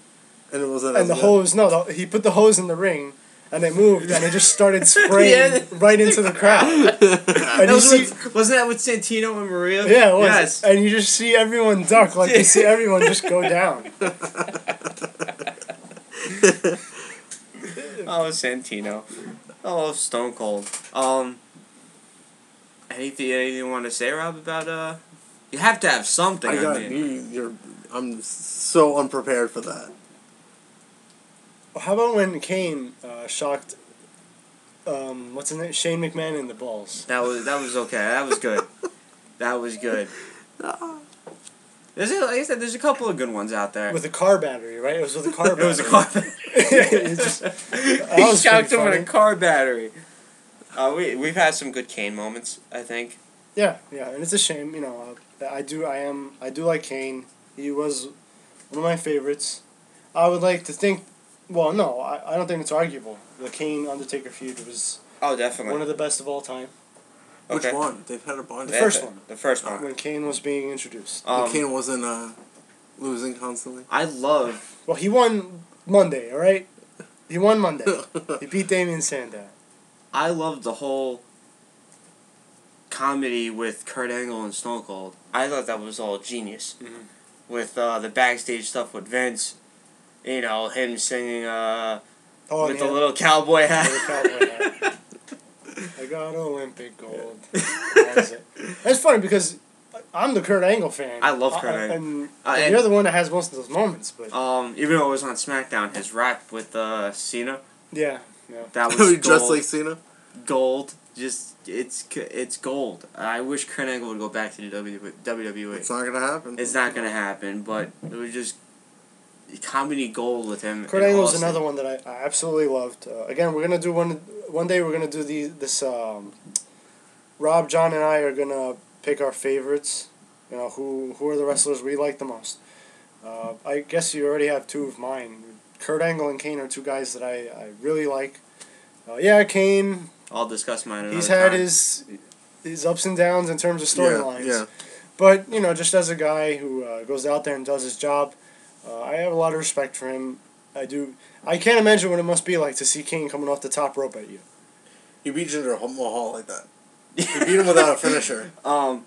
and it wasn't And as the good. hose, he put the hose in the ring, and it moved, and it just started spraying right into the crowd. And Wasn't that with Santino and Maria? yeah, it was. Yes. And you just see everyone duck, like you see everyone just go down. Oh, Santino. Oh, Stone Cold. Anything you want to say, Rob, about you have to have something. I'm so unprepared for that. How about when Kane shocked, what's his name, Shane McMahon in the balls? That was okay. That was good. That was good. Like I said, there's a couple of good ones out there. With a car battery, right? It was with a car battery. It was a car battery. He shocked him with a car battery. We've had some good Kane moments, I think. Yeah, and it's a shame, I do like Kane. He was one of my favorites. I would like to think, well, no, I don't think it's arguable. The Kane-Undertaker feud was definitely one of the best of all time. Which Okay. one? They've had a bunch. The first one. The first one. When Kane was being introduced. And Kane wasn't losing constantly. I love. Well, he won Monday, alright? He won Monday. He beat Damien Sandow. I love the whole comedy with Kurt Angle and Stone Cold. I thought that was all genius. Mhm. with the backstage stuff with Vince. You know, him singing with the little cowboy hat. I got Olympic gold. That's funny because I'm the Kurt Angle fan. I love Kurt Angle. And you're the one that has most of those moments. But even though it was on SmackDown, his rap with Cena. Yeah. That was gold. Just like Cena? Gold. Just, it's gold. I wish Kurt Angle would go back to the WWE. It's not going to happen. It's not going to happen, but it was just comedy gold with him. Kurt Angle was another one that I absolutely loved. Again, we're going to do one day we're going to do this, Rob, John, and I are going to pick our favorites. You know, who are the wrestlers we like the most. I guess you already have two of mine. Kurt Angle and Kane are two guys that I really like. Kane... I'll discuss mine another He's had time. his ups and downs in terms of storylines. Yeah. But, you know, just as a guy who goes out there and does his job, I have a lot of respect for him. I do. I can't imagine what it must be like to see Kane coming off the top rope at you. You beat Jinder Mahal like that. You beat him without a finisher. I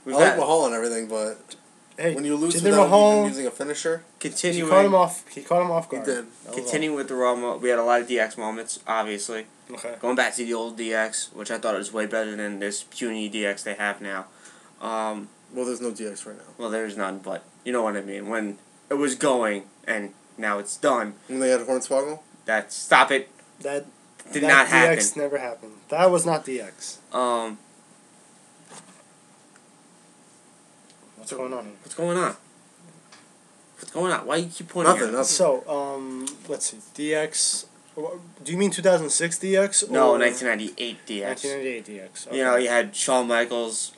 like Mahal and everything, but when you lose without even using a finisher... Continuing... He caught him off guard. He did. Continuing with the Raw, we had a lot of DX moments, obviously. Okay. Going back to the old DX, which I thought was way better than this puny DX they have now. Well, there's no DX right now. Well, there's none, but you know what I mean. When it was going, and now it's done. When they had Hornswoggle? Stop it. That did not happen. DX never happened. That was not DX. What's going on here? What's going on? What's going on? Why you keep pointing at Nothing. So, let's see. DX... Do you mean 2006 DX? Or no, 1998 DX. 1998 DX. Okay. You know, you had Shawn Michaels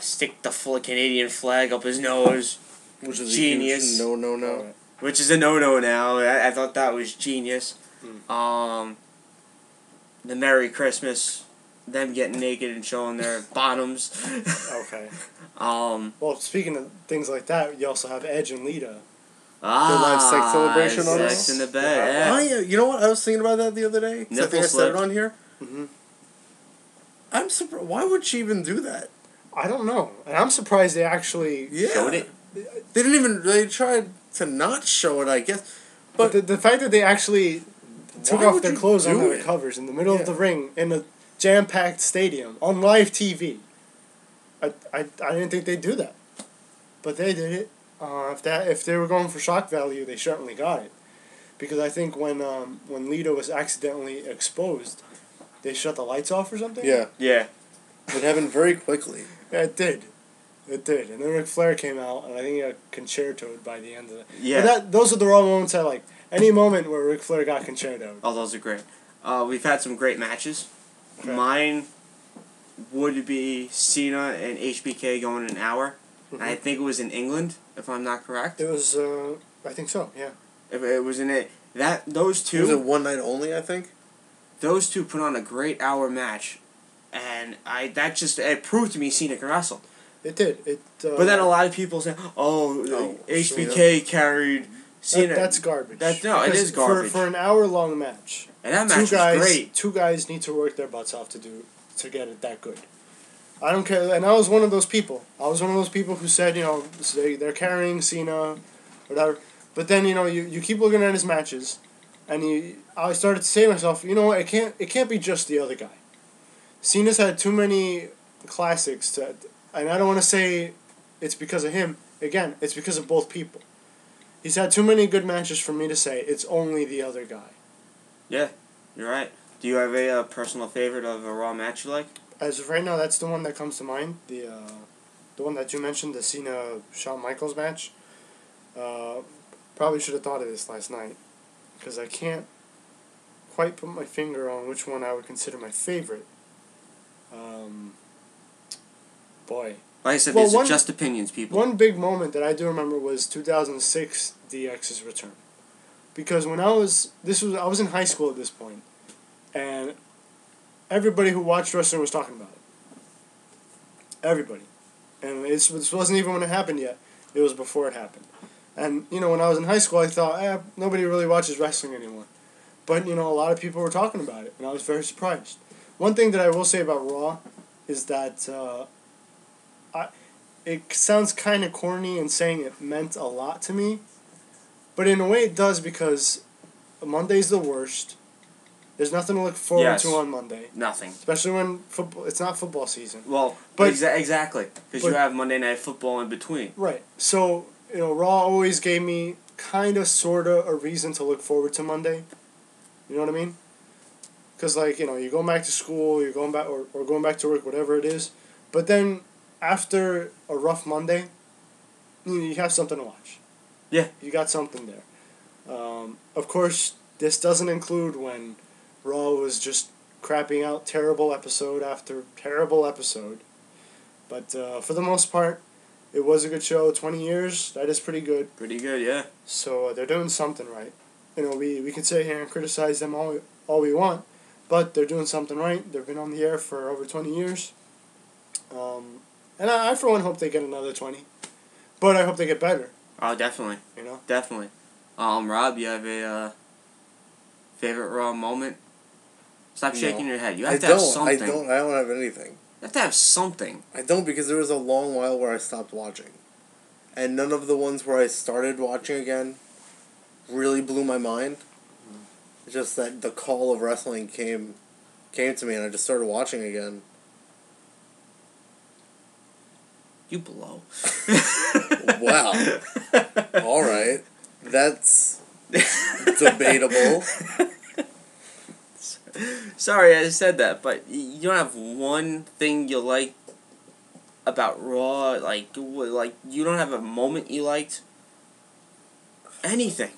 stick the full Canadian flag up his nose. Which is genius. A huge no. Which is a no now. I thought that was genius. The Merry Christmas. Them getting naked and showing their bottoms. Okay. Well, speaking of things like that, you also have Edge and Lita. The live sex celebration on Sex in the bed. Yeah. Oh, yeah. You know what? I was thinking about that the other day. I think I said it on here. Mm-hmm. I'm surprised. Why would she even do that? I don't know. And I'm surprised they actually showed it. They didn't even... They tried to not show it, I guess. But the fact that they actually took off their clothes under the covers in the middle of the ring in a jam-packed stadium on live TV, I didn't think they'd do that. But they did it. If they were going for shock value, they certainly got it, because I think when Lita was accidentally exposed, they shut the lights off or something. Yeah. It happened very quickly. Yeah, it did, and then Ric Flair came out, and I think he got concertoed by the end of it. Yeah. But those are the raw moments I like. Any moment where Ric Flair got concertoed. Oh, those are great. We've had some great matches. Okay. Mine would be Cena and HBK going an hour. Mm-hmm. I think it was in England, if I'm not correct. It was, I think so, yeah. If it was in it, those two... Was it one night only, I think? Those two put on a great hour match, and it proved to me Cena can wrestle. It did. But then a lot of people say, HBK carried Cena. That's garbage. It is garbage. For an hour-long match, and that match was great. Two guys need to work their butts off to get it that good. I don't care, and I was one of those people. I was one of those people who said, they're carrying Cena, whatever. But then, you keep looking at his matches, and I started to say to myself, you know what, it can't be just the other guy. Cena's had too many classics, and I don't want to say it's because of him. Again, it's because of both people. He's had too many good matches for me to say it's only the other guy. Yeah, you're right. Do you have a personal favorite of a Raw match you like? As of right now, that's the one that comes to mind. The one that you mentioned, the Cena-Shawn Michaels match. Probably should have thought of this last night, because I can't quite put my finger on which one I would consider my favorite. Boy. Like I said, these are just opinions, people. One big moment that I do remember was 2006 DX's return, because when I was in high school at this point, and everybody who watched wrestling was talking about it. Everybody. And this wasn't even when it happened yet. It was before it happened. And, when I was in high school, I thought, nobody really watches wrestling anymore. But, a lot of people were talking about it, and I was very surprised. One thing that I will say about Raw is that it sounds kind of corny in saying it meant a lot to me, but in a way it does because Monday's the worst. There's nothing to look forward to on Monday. Nothing. Especially when it's not football season. Well, but exactly. Because you have Monday Night Football in between. Right. So, Raw always gave me kind of, sort of, a reason to look forward to Monday. You know what I mean? Because, you're going back to school, you're going back, or going back to work, whatever it is. But then, after a rough Monday, you have something to watch. Yeah. You got something there. Of course, this doesn't include when Raw was just crapping out terrible episode after terrible episode. But for the most part, it was a good show. 20 years, that is pretty good. Pretty good, yeah. So they're doing something right. We can sit here and criticize them all we want, but they're doing something right. They've been on the air for over 20 years. And I for one, hope they get another 20. But I hope they get better. Oh, definitely. Definitely. Rob, you have a favorite Raw moment? Stop shaking your head. You have to have something. I don't have anything. You have to have something. I don't, because there was a long while where I stopped watching. And none of the ones where I started watching again really blew my mind. It's just that the call of wrestling came to me and I just started watching again. You blow. Wow. Alright. That's debatable. Sorry, I said that, but you don't have one thing you like about Raw? Like, you don't have a moment you liked? Anything.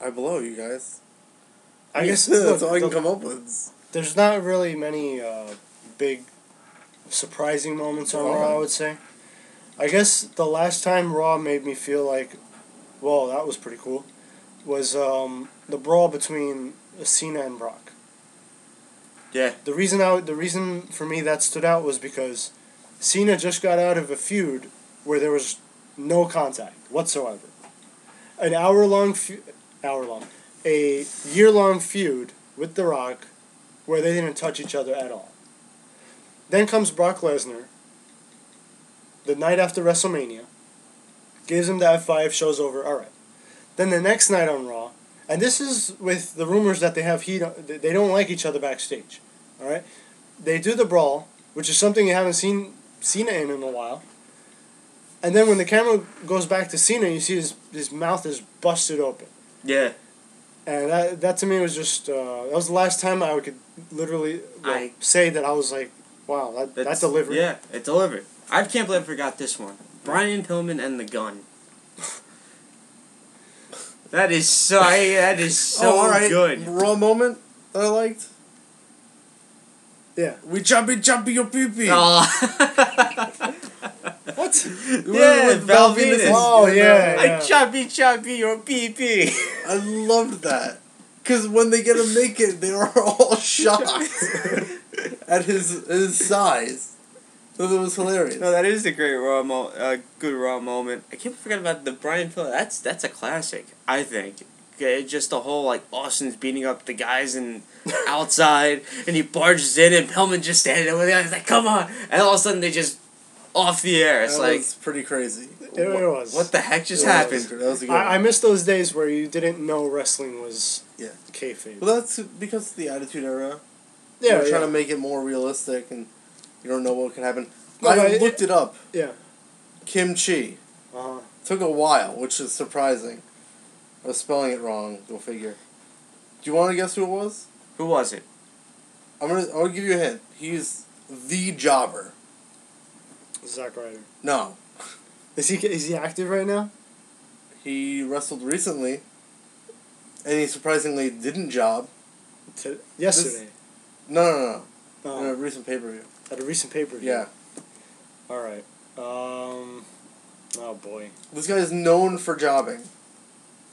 I blow, you guys. I guess that's all I can come up with. There's not really many big surprising moments on Raw, I would say. I guess the last time Raw made me feel like, well, that was pretty cool, was the brawl between Cena and Brock. Yeah. The reason for me that stood out was because Cena just got out of a feud where there was no contact whatsoever. A year-long feud with The Rock where they didn't touch each other at all. Then comes Brock Lesnar the night after WrestleMania, gives him the F5, show's over, alright. Then the next night on Raw, and this is with the rumors that they have heat, they don't like each other backstage, alright? They do the brawl, which is something you haven't seen Cena in a while. And then when the camera goes back to Cena, you see his mouth is busted open. Yeah. And that to me was just, that was the last time I could literally say that I was like, wow, that delivered. Yeah, it delivered. I can't believe I forgot this one. Brian Pillman and the gun. That is so good. Raw moment that I liked? Yeah. We choppy your pee-pee. What? Yeah, Val Venus. Oh, yeah. I choppy your pee-pee. I loved that. Because when they get him naked, they are all shocked at his size. So it was hilarious. No, that is a great good Raw moment. I can't forget about the Brian Pillman. That's a classic, I think. Okay, just the whole, Austin's beating up the guys outside, and he barges in, and Pillman just standing there with him. He's like, come on! And all of a sudden, they just off the air. It's that was pretty crazy. It was. What the heck just happened? That was a good one. I miss those days where you didn't know wrestling was kayfabe. Well, that's because of the Attitude Era. Yeah, We're trying to make it more realistic, and you don't know what can happen. No, I looked it up. Yeah. Kim Chi. Uh-huh. Took a while, which is surprising. I was spelling it wrong. Go figure. Do you want to guess who it was? Who was it? I'll give you a hint. He's the jobber. Zack Ryder. No. Is he active right now? He wrestled recently, and he surprisingly didn't job. Yesterday. No. Oh. In a recent pay-per-view. At a recent pay-per-view. Yeah. All right. Oh boy. This guy is known for jobbing.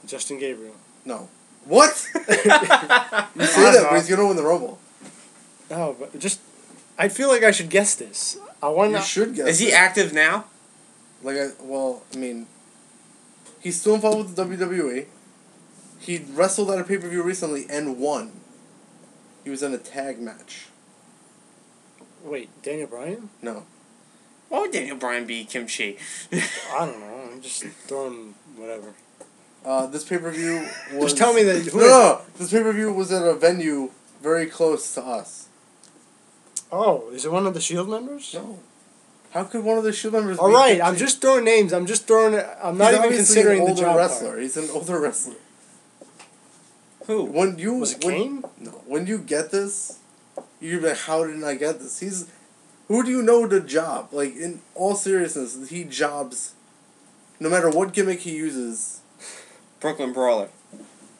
Justin Gabriel. No. What? You say that, but he's gonna win the Rumble. Oh, but I feel like I should guess this. You should guess. Is he active now? He's still involved with the WWE. He wrestled at a pay-per-view recently and won. He was in a tag match. Wait, Daniel Bryan? No. Why would Daniel Bryan be Kimchi? I don't know. I'm just throwing whatever. This pay-per-view was... Just tell me that... No! This pay-per-view was at a venue very close to us. Oh, is it one of the Shield members? No. How could one of the Shield members All be right, Kimchi? I'm just throwing names. I'm just throwing... I'm not even considering the job wrestler. part. He's an older wrestler. Who? When you... Was it Kane? No. When you get this, you're like, how didn't I get this? He's... Who do you know to job? Like, in all seriousness, he jobs... No matter what gimmick he uses... Brooklyn Brawler.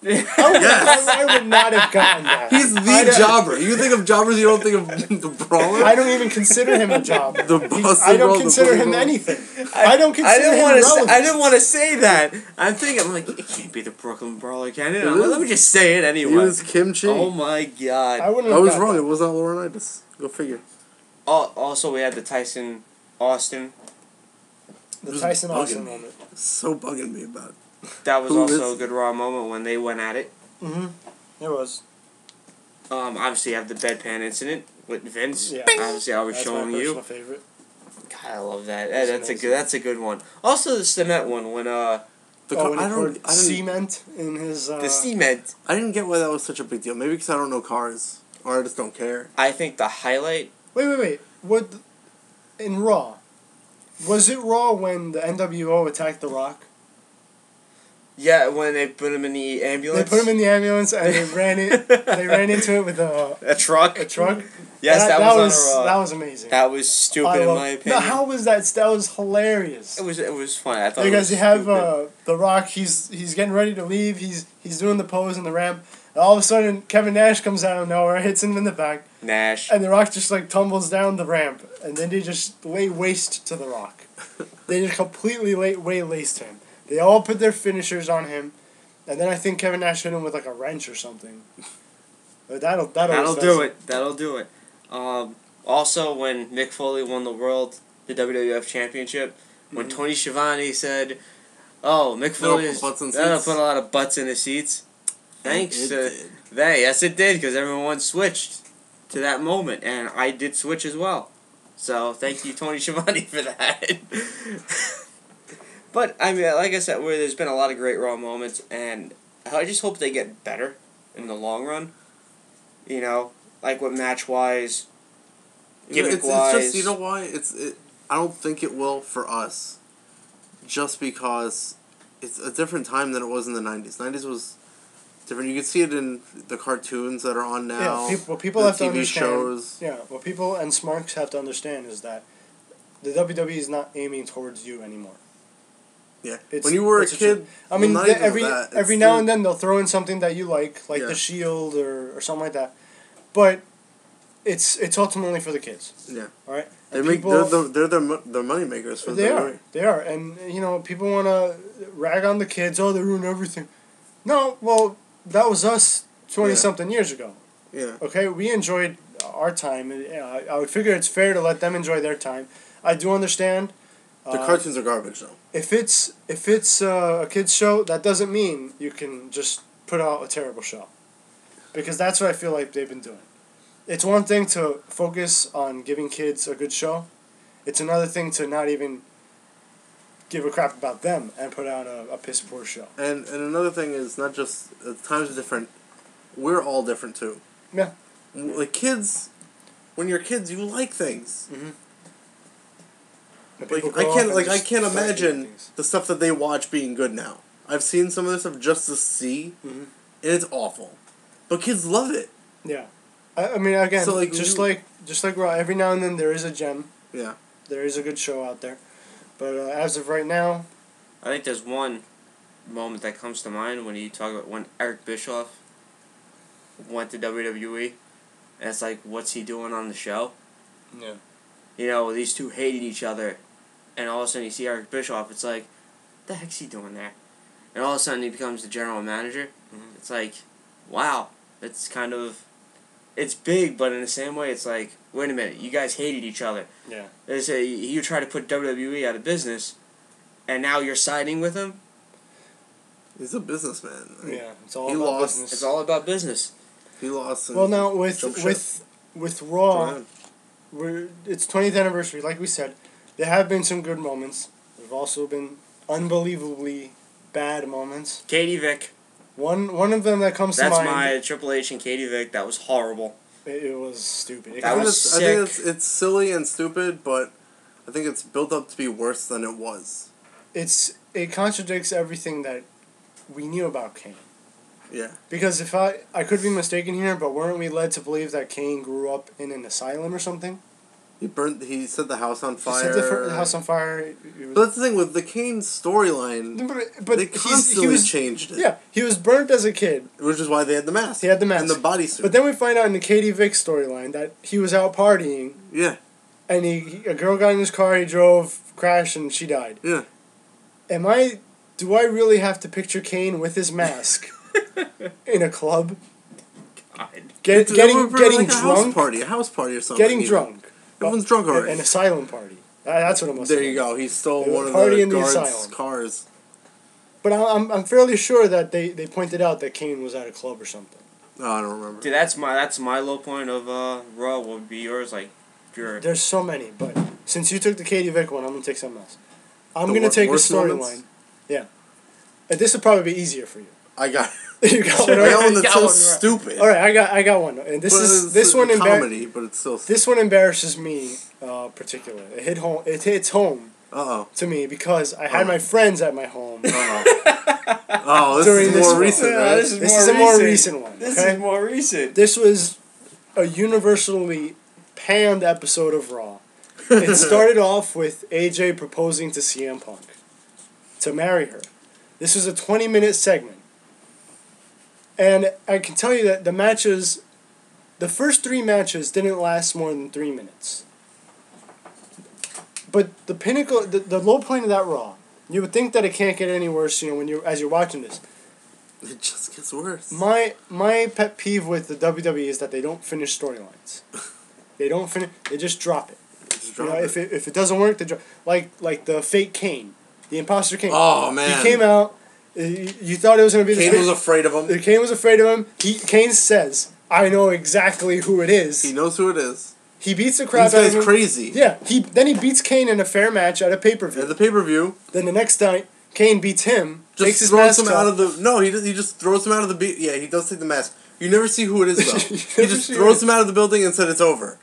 Yes. I would not have gotten that. He's the jobber. You think of jobbers, you don't think of the brawler? I don't even consider him a jobber. I don't consider him anything. I don't consider him relevant. I didn't want to say that. I'm like, it can't be the Brooklyn Brawler, can it? I'm like, let me just say it anyway. He was Kimchi. Oh my god. I was wrong. It was not Laurinaitis. Go figure. Also, we had the Tyson Austin. The Tyson Austin moment. So bugging me about it. That was also a good Raw moment when they went at it. Mm-hmm. It was. Obviously, you have the bedpan incident with Vince. Yeah. Obviously, I was showing you. That's my favorite. God, I love that. That's a good one. Also, the cement one when when he poured cement in his. The cement. I didn't get why that was such a big deal. Maybe because I don't know cars, or I just don't care. I think the highlight. Wait. What? In Raw, was it Raw when the NWO attacked The Rock? Yeah, when they put him in the ambulance. They put him in the ambulance and they ran it. They ran into it with a truck. A truck. Yes, that was that was amazing. That was stupid in my opinion. No, how was that? That was hilarious. It was fun. I thought because you have The Rock. He's getting ready to leave. He's doing the pose in the ramp. And all of a sudden, Kevin Nash comes out of nowhere, hits him in the back. Nash. And The Rock just like tumbles down the ramp, and then they just lay waste to The Rock. They just completely lay waste to him. They all put their finishers on him, and then I think Kevin Nash hit him with like a wrench or something. But that'll do it. That'll do it. Also, when Mick Foley won the WWF Championship, when Tony Schiavone said, "Oh, Mick Foley put a lot of butts in the seats," thanks to that, yes, it did because everyone switched to that moment, and I did switch as well. So thank you, Tony Schiavone, for that. But, I mean, like I said, there's been a lot of great Raw moments, and I just hope they get better in the long run. You know, like what match-wise, gimmick-wise. It's just, you know why? I don't think it will for us, just because it's a different time than it was in the 90s. 90s was different. You can see it in the cartoons that are on now. Yeah, what people have to understand. Shows. Yeah, what people and smarks have to understand is that the WWE is not aiming towards you anymore. Yeah, when you were a kid, I mean, every now and then they'll throw in something that you like the Shield or something like that, but it's ultimately for the kids. Yeah. All right. They're the money makers for the They are, and you know people want to rag on the kids. Oh, they ruin everything. No, well, that was us 20-something years ago. Yeah. Okay, we enjoyed our time. I would figure it's fair to let them enjoy their time. I do understand. The cartoons are garbage, though. If it's a kids show, that doesn't mean you can just put out a terrible show, because that's what I feel like they've been doing. It's one thing to focus on giving kids a good show. It's another thing to not even give a crap about them and put out a piss poor show. And another thing is not just times are different. We're all different too. Yeah. Like kids, when you're kids, you like things. Mm-hmm. I can't imagine the stuff that they watch being good now. I've seen some of this stuff just to see, and it's awful. But kids love it. Yeah, I mean, again, so just like Raw, every now and then there is a gem. Yeah, there is a good show out there, but as of right now, I think there's one moment that comes to mind when you talk about when Eric Bischoff went to WWE, and it's like, what's he doing on the show? Yeah. You know, these two hated each other, and all of a sudden you see Eric Bischoff, it's like, what the heck's he doing there? And all of a sudden he becomes the general manager. Mm-hmm. It's like, wow, it's kind of, it's big, but in the same way, it's like, wait a minute, you guys hated each other. Yeah. You try to put WWE out of business, and now you're siding with him? He's a businessman. Yeah, it's all about business. It's all about business. He lost. Well, now with Raw, it's 20th anniversary, like we said. There have been some good moments. There have also been unbelievably bad moments. Katie Vick. One of them that comes to That's mind. my Triple H and Katie Vick. That was horrible. It was stupid. That was sick. I think it's silly and stupid, but I think it's built up to be worse than it was. It contradicts everything that we knew about Kane. Yeah. Because if I could be mistaken here, but weren't we led to believe that Kane grew up in an asylum or something? He set the house on fire. He set the house on fire. But that's the thing with the Kane storyline. But they constantly changed it. Yeah, he was burnt as a kid. Which is why they had the mask. He had the mask. And the bodysuit. But then we find out in the Katie Vick storyline that he was out partying. Yeah. And a girl got in his car, he drove, crashed, and she died. Yeah. Do I really have to picture Kane with his mask in a club? God. Getting like drunk? A house party or something. Getting drunk. Everyone's drunk already. An asylum party. That's what it must There be. you go. He stole one of party the in the guards' asylum. cars. But I'm fairly sure that they pointed out that Kane was at a club or something. Oh, I don't remember. Dude, that's my low point of Raw. What would be yours? Like, pure. There's so many, but since you took the Katie Vick one, I'm gonna take something else. I'm gonna take a storyline. Yeah, and this would probably be easier for you. I got. You got one. I got one that's so right. stupid. All right, I got one, and this one comedy, but it's still. This one embarrasses me, particularly. It hit home. It hits home. To me because I had my friends at my home. Oh, this is more recent. Yeah, right? this is a more recent one. This okay? is more recent. This was a universally panned episode of Raw. It started off with AJ proposing to CM Punk to marry her. This was a 20-minute segment. And I can tell you that the first 3 matches didn't last more than 3 minutes. But the pinnacle, the low point of that Raw, you would think that it can't get any worse, as you're watching this. It just gets worse. My pet peeve with the WWE is that they don't finish storylines. They don't finish. They just drop it. If it doesn't work, they drop. Like the fake Kane, the imposter Kane. Oh man! He came out. You thought it was gonna be. Kane was afraid of him. Kane was afraid of him. Kane says, "I know exactly who it is." He knows who it is. He beats the crap out of him. This guy's crazy. Yeah. Then he beats Kane in a fair match at a pay-per-view. At the pay-per-view. Then the next night, Kane beats him. Just takes his throws mask him out off. of the. No, he just throws him out of the. Yeah, he does take the mask. You never see who it is though. He just throws him out of the building and said it's over.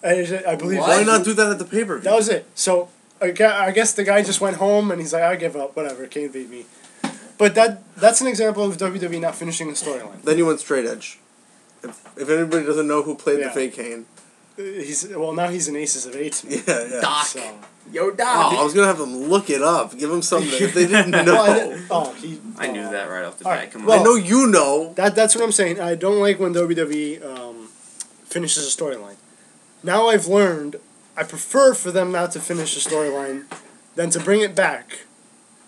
I believe. Why not do that at the pay-per-view? That was it. So I guess the guy just went home and he's like, I give up. Whatever. Kane beat me. But that's an example of WWE not finishing the storyline. Then you went straight edge. If anybody doesn't know who played the Yeah. fake Kane. Now he's an Aces of Eights. Yeah. Doc. So. Yo, Doc. Oh, I was gonna have them look it up. Give them something if they didn't know. I knew that right off the all bat. right. Come Well, on. I know you know. That's what I'm saying. I don't like when WWE finishes a storyline. Now I've learned I prefer for them not to finish a storyline than to bring it back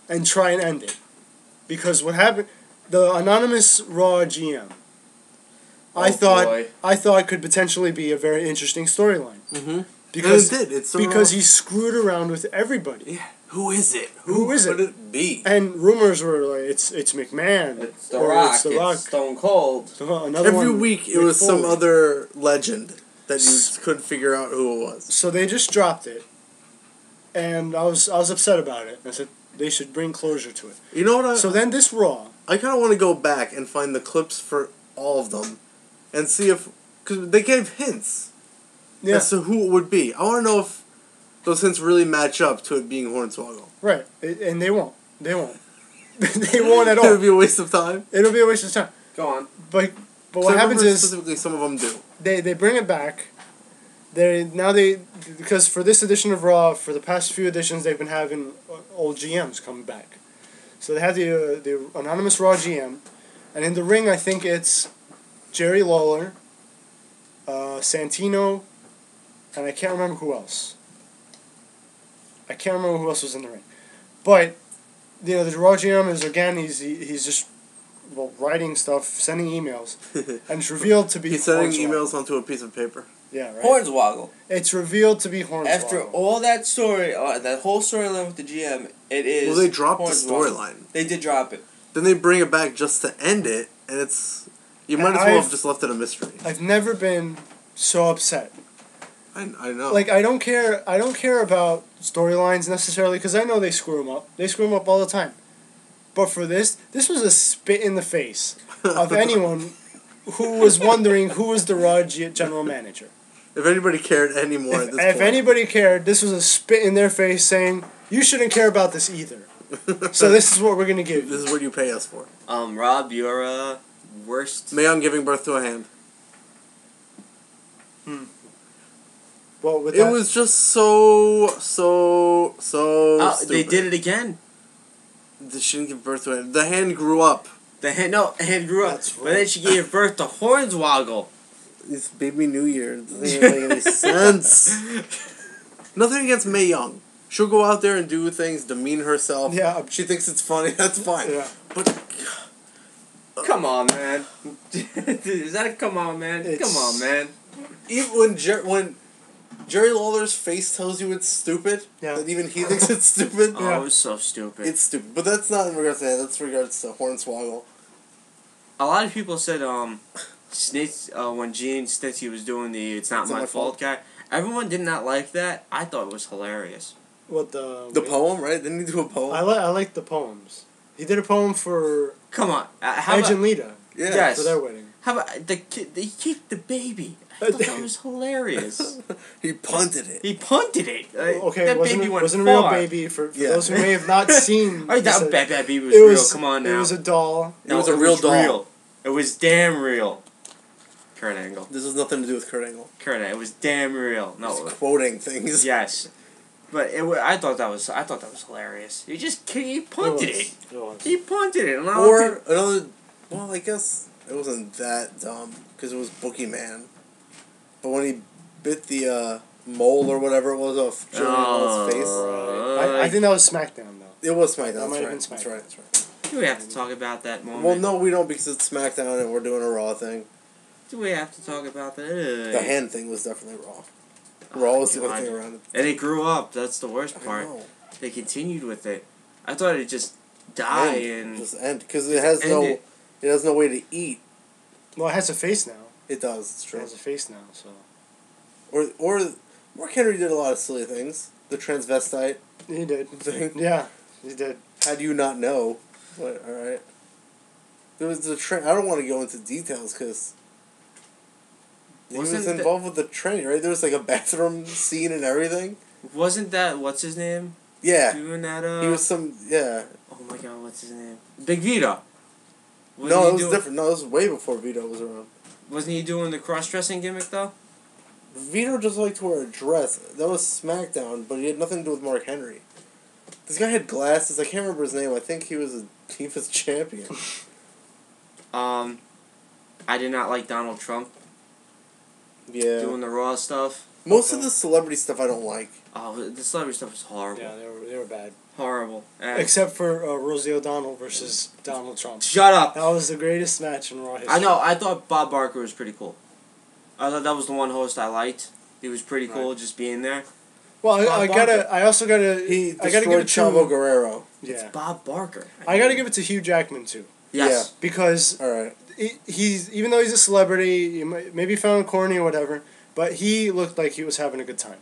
and try and end it. Because what happened, the anonymous Raw GM, I thought could potentially be a very interesting storyline. Mm-hmm. Because and it did. because he screwed around with everybody. Yeah. Who is it? Who is could it? it be? And rumors were like it's McMahon. It's The Rock. It's The Rock. It's Stone Cold. Another Every one, week it Mick was some Foley. other legend that you couldn't figure out who it was. So they just dropped it, and I was upset about it. I said they should bring closure to it. You know what? So then this Raw. I kind of want to go back and find the clips for all of them, and see if because they gave hints as to who it would be. I want to know if those hints really match up to it being Hornswoggle. Right, and they won't. They won't. They won't at all. It'll be a waste of time. It'll be a waste of time. Go on. But what happens is specifically some of them do. they bring it back. Because for this edition of Raw, for the past few editions, they've been having old GMs come back. So they have the anonymous Raw GM, and in the ring I think it's Jerry Lawler, Santino, and I can't remember who else. I can't remember who else was in the ring, but the Raw GM is again he's just writing stuff, sending emails, and it's revealed to be He's sending Hornswoggle. emails onto a piece of paper. Yeah, right. Hornswoggle. It's revealed to be Hornswoggle. After all that story, that whole storyline with the GM, it is. Well, they dropped the Hornswoggle. storyline. They did drop it. Then they bring it back just to end it, and it's you might as well have just left it a mystery. I've never been so upset I know. Like I don't care about storylines necessarily because I know they screw them up. They screw them up all the time. But for this was a spit in the face of anyone who was wondering who was the Raw general manager. If anybody cared anymore at this point. If anybody cared, this was a spit in their face saying, you shouldn't care about this either. So this is what we're going to give you. This is what you pay us for. Rob, your worst... Mae Young giving birth to a hand. Well, with it was just so stupid. They did it again. She didn't give birth to a hand. The hand grew up. The hand grew up. That's right. But then she gave birth to Hornswoggle. It's Baby New Year. It doesn't even make any sense. Nothing against Mae Young. She'll go out there and do things, demean herself. Yeah. She thinks it's funny. That's fine. Yeah. But come on, man. Is that a come on, man? Come on, man. Even when Jerry Lawler's face tells you it's stupid, that even he thinks it's stupid. Oh, it was so stupid. It's stupid. But that's not in regards to that. That's in regards to Hornswoggle. A lot of people said, when Gene Stitsy was doing the It's Not My Fault guy, everyone did not like that. I thought it was hilarious. What the poem, right? Didn't he do a poem? I like the poems. He did a poem for Come on. Edge and Lita. Yeah. Yes. For their wedding. How about the kid? They kicked the baby. I thought that was hilarious. He punted it. Okay, that wasn't baby a far. real baby for those who may have not seen. That baby was real. Come on now. It was a doll. It was a real doll. Real. It was damn real. Kurt Angle. This has nothing to do with Kurt Angle. It was damn real. No, he's quoting things. Yes, but I thought that was hilarious. He punted it. He punted it. Or another. Well, I guess it wasn't that dumb because it was Boogeyman. But when he bit the mole or whatever it was off Jerry Lawler's face. I think that was SmackDown though. It was SmackDown. That might have been SmackDown. SmackDown. That's right. Do we have to talk about that moment? Well, no, we don't because it's SmackDown and we're doing a Raw thing. Do we have to talk about that? The hand thing was definitely Raw. Raw was the only thing around it. And it grew up. That's the worst part. They continued with it. I thought it'd just die and just end because it has no way to eat. Well, it has a face now. It does. It's true. It has a face now, so. Or Mark Henry did a lot of silly things. The transvestite. He did. Thing. Yeah, he did. How do you not know? But all right. There was the I don't want to go into details because. He was involved with the train, right? There was like a bathroom scene and everything. Wasn't that what's his name? Yeah. Doing that. He was Oh my God, what's his name? Big Vito. No, it was different. No, it was way before Vito was around. Wasn't he doing the cross-dressing gimmick though? Vito just liked to wear a dress. That was SmackDown, but he had nothing to do with Mark Henry. This guy had glasses. I can't remember his name. I think he was champion. I did not like Donald Trump. Yeah. Doing the Raw stuff. Most of the celebrity stuff I don't like. Oh, the celebrity stuff was horrible. Yeah, they were bad. Horrible. Except for Rosie O'Donnell versus Donald Trump. Shut up. That was the greatest match in Raw history. I know. I thought Bob Barker was pretty cool. I thought that was the one host I liked. He was pretty cool just being there. Well, I also gotta. He I gotta give it to Chavo Guerrero. Yeah. It's Bob Barker. I gotta give it to Hugh Jackman too. Yes. Yeah. Because. All right. He's even though he's a celebrity, you maybe found corny or whatever, but he looked like he was having a good time.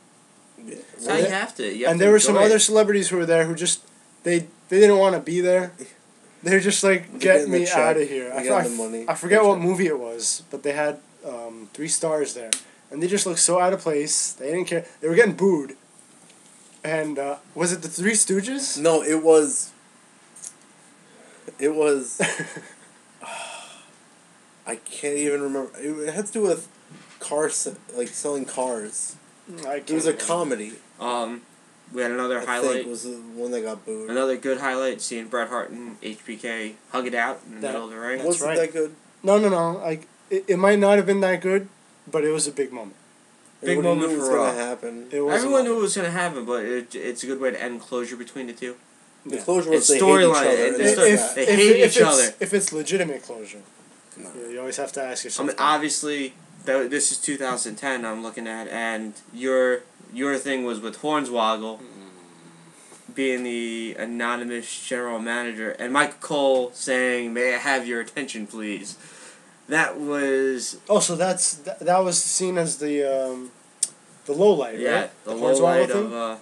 Yeah. So you have to. And there were some other celebrities who were there who just they didn't want to be there. They're just like, get me out of here. I forget what movie it was, but they had 3 stars there, and they just looked so out of place. They didn't care. They were getting booed. And was it the Three Stooges? No, it was. I can't even remember. It had to do with selling cars. It was a comedy. We had another highlight. I think was the one that got booed. Another good highlight, seeing Bret Hart and HBK hug it out in the middle of the ring. Wasn't that good? No. It might not have been that good, but it was a big moment. Big moment for Raw. Happen. Everyone knew it was going to happen, but it's a good way to end closure between the two. The closure was they hate each other. They hate each other. If it's legitimate closure. No. You always have to ask yourself. I mean, obviously, this is 2010 I'm looking at, and your thing was with Hornswoggle being the anonymous general manager, and Michael Cole saying, "May I have your attention, please?" That was... Oh, so that was seen as the The low light, Yeah, right? the Hornswoggle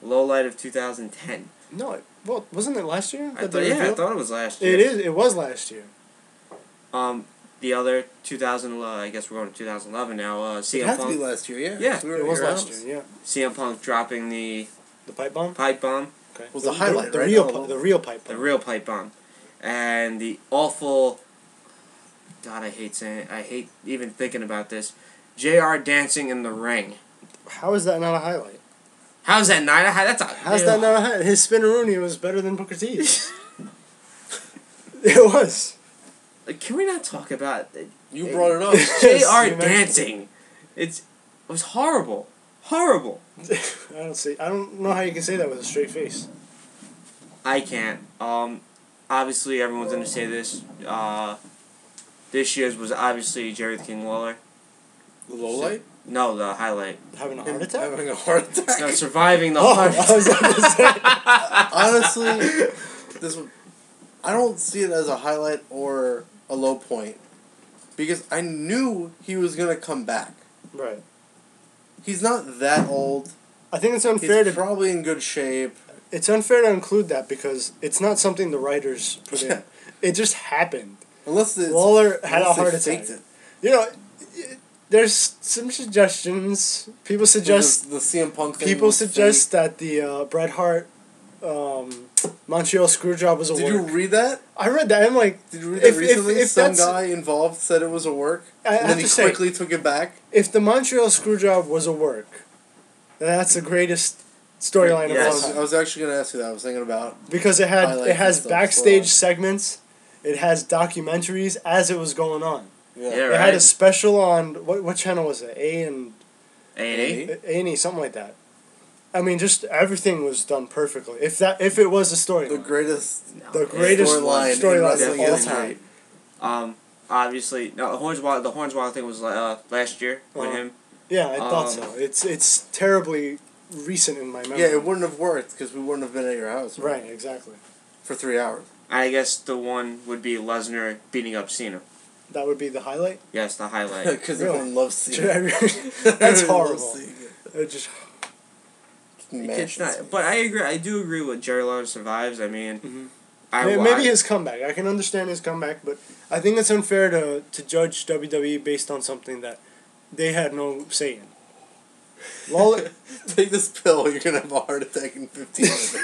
low light of 2010. No, well, wasn't it last year? I thought it was last year. It is. It was last year. The other 2000, I guess we're going to 2011 now. CM It had Punk. to be last year, yeah. Yeah. It was last year. Yeah. CM Punk dropping the pipe bomb. pipe bomb. Okay. Was the highlight, the right? The real pipe bomb. The real pipe bomb, and the awful. God, I hate even thinking about this. JR dancing in the ring. How is that not a highlight? How's that not? That's a. How's that not a highlight? His spinneroonie was better than Booker T's. It was. Can we not talk about You brought it up. JR dancing? It was horrible. Horrible. I don't know how you can say that with a straight face. I can't. Obviously everyone's gonna say this. This year's was obviously Jerry the King Lawler. The low light? No, the highlight. Having a heart attack? Having a heart attack? No, surviving the heart. I was going to say. Honestly, I don't see it as a highlight or a low point. Because I knew he was going to come back. Right. He's not that old. I think it's unfair He's probably in good shape. It's unfair to include that because it's not something the writers put in. It just happened. Unless Lawler had a heart attack. It. You know, there's some suggestions. People suggest the CM Punk thing. People suggest that the Bret Hart Montreal Screwjob was a work. Did you read that? I read that. I'm like, did you read that recently? If some guy involved said it was a work, and then he quickly took it back. If the Montreal Screwjob was a work, then that's the greatest storyline of all time. I was actually going to ask you that. I was thinking about because it has backstage segments, it has documentaries as it was going on. Yeah, it had a special on what channel was it? A&E, something like that. I mean, just everything was done perfectly. If it was a story, the greatest storyline of all time. Obviously, no. The Hornswoggle thing was last year with him. Yeah, I thought so. It's terribly recent in my memory. Yeah, it wouldn't have worked because we wouldn't have been at your house. Right, exactly. For 3 hours. I guess the one would be Lesnar beating up Cena. That would be the highlight? Yes, the highlight. Because everyone loves Cena. That's horrible. It just... It's not, but I do agree with Jerry Lawler survives. I mean, maybe his comeback. I can understand his comeback, but I think it's unfair to judge WWE based on something that they had no say in. Lawler, take this pill, you're going to have a heart attack in 15 minutes.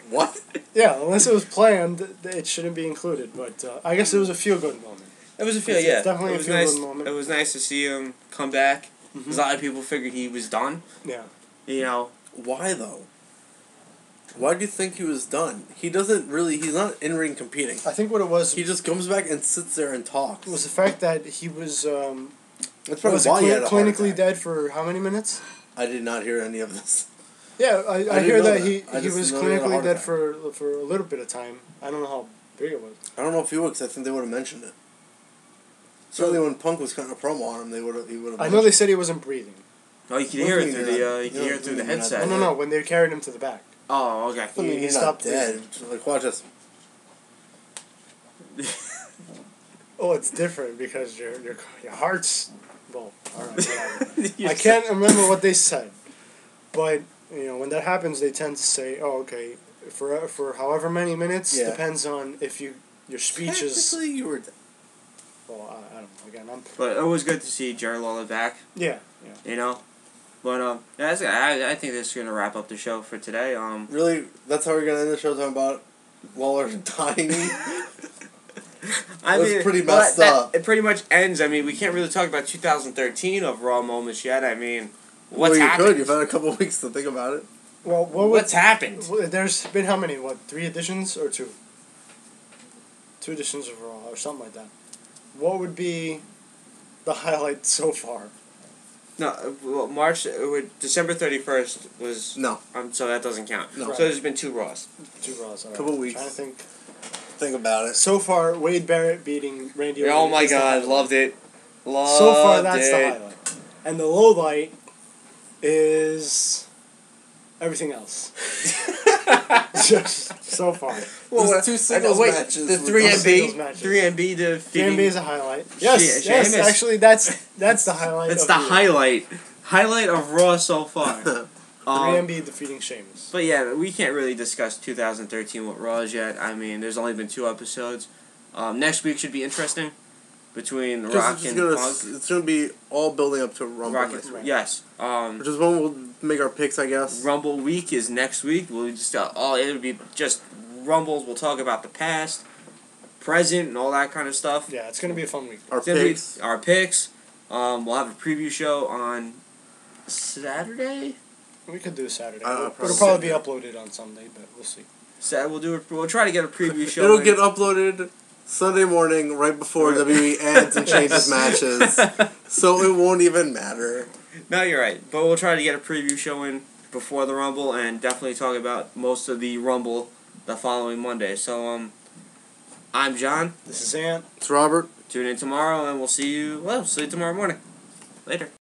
What? Yeah, unless it was planned, it shouldn't be included. But I guess it was a feel-good moment. It was a feel, yeah. Definitely a feel-good moment. It was nice to see him come back. Because a lot of people figured he was done. Yeah. You know. Why, though? Why do you think he was done? He's not in-ring competing. I think what it was... He just comes back and sits there and talks. It was the fact that he was... That's probably why he had a heart clinically attack. dead for how many minutes? I did not hear any of this. Yeah, I hear that he was clinically dead attack. for a little bit of time. I don't know how big it was. I don't know if he would, because I think they would have mentioned it. Certainly when Punk was cutting a promo on him, he would have. I know they said he wasn't breathing. Oh, you can hear it through the headset. No, when they carried him to the back. Oh, okay. I mean, he's not dead. Like, watch this. Oh, it's different because your heart's... Well, alright, whatever. I can't remember what they said. But, when that happens, they tend to say, oh, okay, for however many minutes, depends on if your speech is... Technically, you were dead. Well, I don't know. Again, But it was good to see Jerry Lawler back. Yeah. But I think this is gonna wrap up the show for today. Really, that's how we're gonna end the show, talking about Lawler dying. I mean, pretty messed up. It pretty much ends. I mean, we can't really talk about 2013 of Raw moments yet. I mean, what's happened? You've had a couple of weeks to think about it. Well, what's happened? There's been how many? 3 editions or 2? 2 editions of Raw or something like that. What would be the highlight so far? No, well, December 31st was... No. So that doesn't count. No. Right. So there's been 2 Raws. 2 Raws, all right. Couple weeks. I'm trying to think about it. So far, Wade Barrett beating Randy Orton. Oh my God, loved it. So far, that's the highlight. And the low light is... everything else. Just so far. Well, 2 singles matches. The 3MB defeating... 3MB is a highlight. Yes, actually, that's the highlight. That's the highlight. highlight of Raw so far. 3MB defeating Sheamus. But yeah, we can't really discuss 2013 with Raws yet. I mean, there's only been 2 episodes. Next week should be interesting between Rock and Punk. It's gonna be all building up to Rumble Rock next week. Yes. Which is when we'll make our picks, I guess. Rumble week is next week. We'll just it'll be just Rumbles. We'll talk about the past, present, and all that kind of stuff. Yeah, it's gonna be a fun week. Our picks. Our picks. We'll have a preview show on Saturday. We could do a Saturday. It'll It'll probably be uploaded on Sunday, but we'll see. We'll try to get a preview show. It'll get uploaded Sunday morning right before WWE adds and changes matches, so it won't even matter. No, you're right. But we'll try to get a preview show in before the Rumble and definitely talk about most of the Rumble the following Monday. So, I'm John. This is Ant. It's Robert. Tune in tomorrow and we'll see you tomorrow morning. Later.